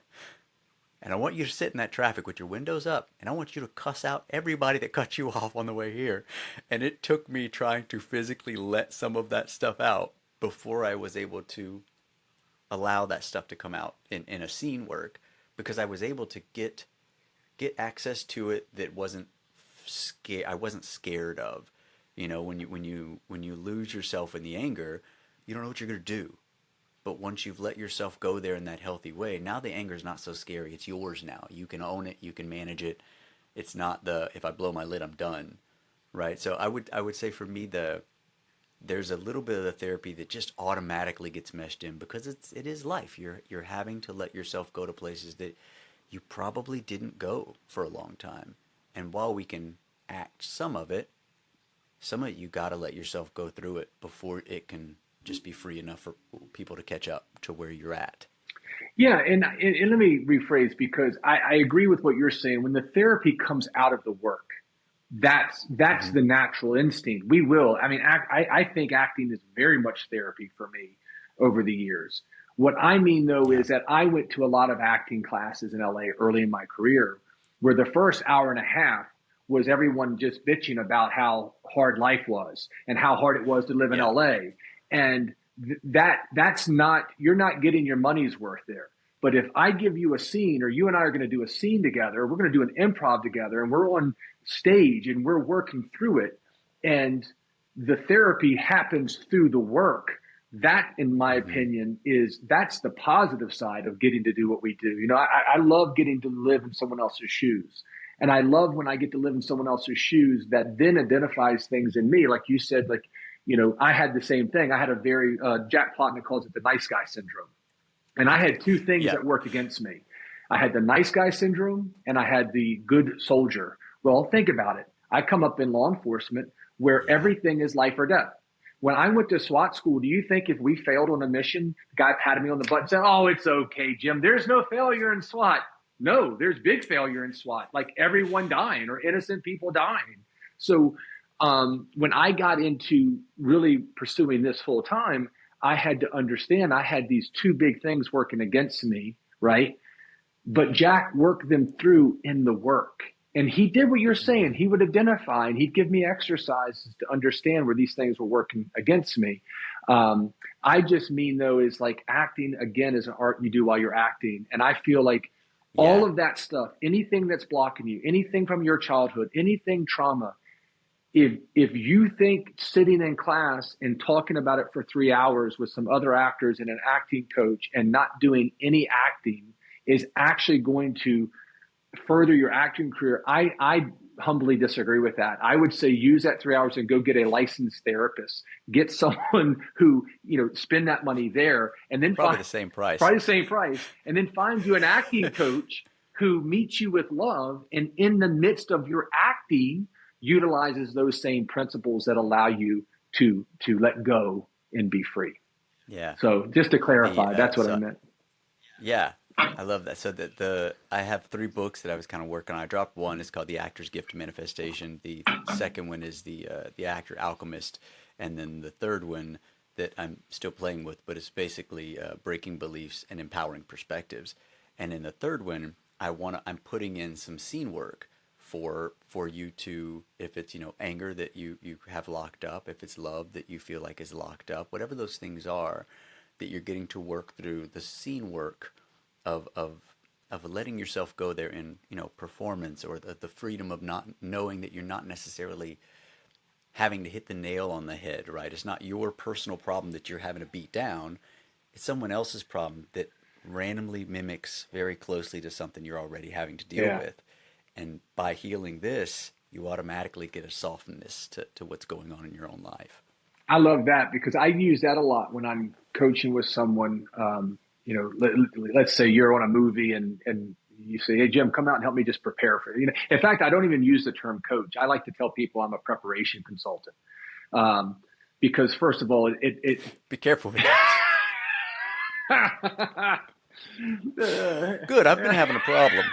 and I want you to sit in that traffic with your windows up, and I want you to cuss out everybody that cut you off on the way here." And it took me trying to physically let some of that stuff out before I was able to allow that stuff to come out in a scene work, because I was able to get access to it that wasn't scared. I wasn't scared of. When you lose yourself in the anger, you don't know what you're gonna do. But once you've let yourself go there in that healthy way, now the anger is not so scary. It's yours now. You can own it. You can manage it. It's not the, if I blow my lid, I'm done, right? So I would say for me, there's a little bit of the therapy that just automatically gets meshed in, because it is life. You're having to let yourself go to places that you probably didn't go for a long time. And while we can act some of it you got to let yourself go through it before it can just be free enough for people to catch up to where you're at. Yeah, and let me rephrase, because I agree with what you're saying. When the therapy comes out of the work, that's Mm-hmm. the natural instinct. We will. I mean, I think acting is very much therapy for me over the years. What I mean though Yeah. is that I went to a lot of acting classes in LA early in my career, where the first hour and a half was everyone just bitching about how hard life was and how hard it was to live in Yeah. LA. And that's not, you're not getting your money's worth there. But if I give you a scene, or you and I are going to do a scene together, we're going to do an improv together, and we're on stage and we're working through it, and the therapy happens through the work, That, in my Hmm. opinion, that's the positive side of getting to do what we do. I love getting to live in someone else's shoes. And I love when I get to live in someone else's shoes that then identifies things in me. Like you said, like, I had the same thing. I had a very, Jack Plotnick calls it the nice guy syndrome. And I had two things Yeah. that worked against me. I had the nice guy syndrome and I had the good soldier. Well, think about it. I come up in law enforcement where Yeah. everything is life or death. When I went to SWAT school, do you think if we failed on a mission, the guy patted me on the butt and said, "Oh, it's okay, Jim. There's no failure in SWAT." No, there's big failure in SWAT, like everyone dying or innocent people dying. So when I got into really pursuing this full time, I had to understand I had these two big things working against me, right? But Jack worked them through in the work. And he did what you're saying. Hmm. He would identify and he'd give me exercises to understand where these things were working against me. Um, I just mean, though, is like acting, again, is an art you do while you're acting. And I feel like all Yeah. of that stuff, anything that's blocking you, anything from your childhood, anything trauma, if you think sitting in class and talking about it for 3 hours with some other actors and an acting coach and not doing any acting is actually going to further your acting career, I humbly disagree with that. I would say use that 3 hours and go get a licensed therapist. Get someone who, spend that money there and then Probably find the same price. probably the same price and then find you an acting coach who meets you with love and in the midst of your acting utilizes those same principles that allow you to let go and be free. Yeah. So just to The clarify, that's what I so meant. Yeah, I love that. So the I have three books that I was kind of working on. I dropped one. It's called The Actor's Gift to Manifestation. The second one is the Actor Alchemist, and then the third one that I'm still playing with, but it's basically breaking beliefs and empowering perspectives. And in the third one, I'm putting in some scene work for you to, if it's anger that you have locked up, if it's love that you feel like is locked up, whatever those things are, that you're getting to work through the scene work of letting yourself go there in performance, or the freedom of not knowing that you're not necessarily having to hit the nail on the head, right? It's not your personal problem that you're having to beat down. It's someone else's problem that randomly mimics very closely to something you're already having to deal Yeah. with. And by healing this, you automatically get a softness to what's going on in your own life. I love that because I use that a lot when I'm coaching with someone. Let's say you're on a movie and you say, "Hey, Jim, come out and help me just prepare for it." In fact, I don't even use the term coach. I like to tell people I'm a preparation consultant because, first of all, it Be careful with that. Good, I've been having a problem.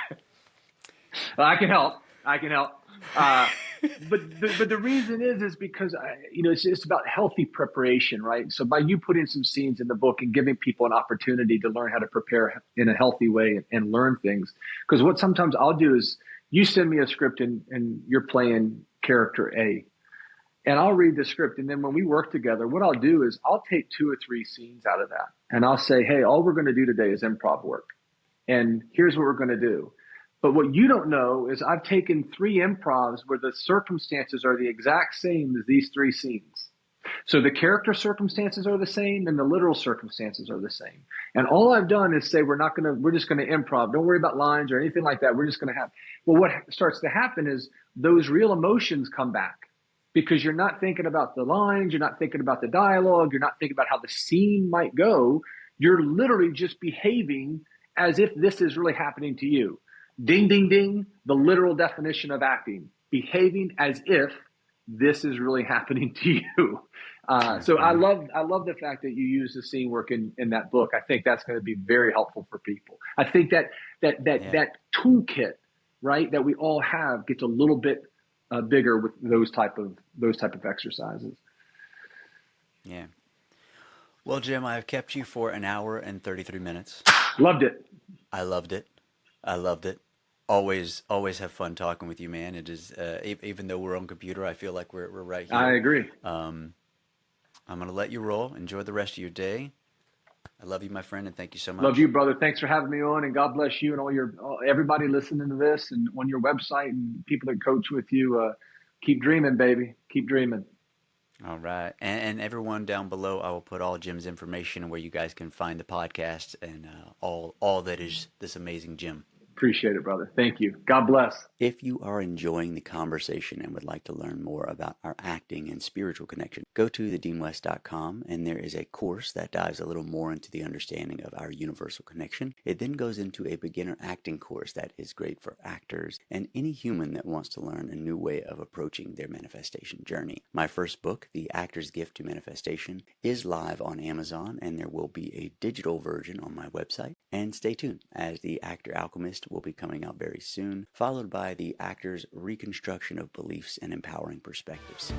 I can help. I can help. Uh, but the reason is because it's about healthy preparation, right? So by you putting some scenes in the book and giving people an opportunity to learn how to prepare in a healthy way and learn things, because what sometimes I'll do is you send me a script and you're playing character A, and I'll read the script, and then when we work together, what I'll do is I'll take two or three scenes out of that, and I'll say, "Hey, all we're going to do today is improv work, and here's what we're going to do." But what you don't know is I've taken three improvs where the circumstances are the exact same as these three scenes. So the character circumstances are the same and the literal circumstances are the same. And all I've done is say we're just gonna improv. Don't worry about lines or anything like that. We're just gonna have. Well, what starts to happen is those real emotions come back because you're not thinking about the lines, you're not thinking about the dialogue, you're not thinking about how the scene might go. You're literally just behaving as if this is really happening to you. Ding, ding, ding, the literal definition of acting, behaving as if this is really happening to you. So I Hmm. love the fact that you use the scene work in that book. I think that's going to be very helpful for people. I think Yeah, that toolkit, right, that we all have gets a little bit bigger with those type of exercises. yeah. Well, Jim, I have kept you for an hour and 33 minutes. Loved it. I loved it. I loved it. Always have fun talking with you, man. It is even though we're on computer, I feel like we're right I here. agree. Um, I'm gonna let you roll. Enjoy the rest of your day. I love you, my friend, and thank you so Love you, much. brother. Thanks for having me on, and God bless you and everybody listening to this and on your website and people that coach with you. Keep dreaming, baby. Keep dreaming. All right. And everyone down below, I will put all Jim's information and where you guys can find the podcast and all that is this amazing Jim. Appreciate it, brother. Thank you. God bless. If you are enjoying the conversation and would like to learn more about our acting and spiritual connection, go to thedeanwest.com, and there is a course that dives a little more into the understanding of our universal connection. It then goes into a beginner acting course that is great for actors and any human that wants to learn a new way of approaching their manifestation journey. My first book, The Actor's Gift to Manifestation, is live on Amazon, and there will be a digital version on my website. And stay tuned, as The Actor Alchemist will be coming out very soon, followed by The Actor's Reconstruction of Beliefs and Empowering Perspectives.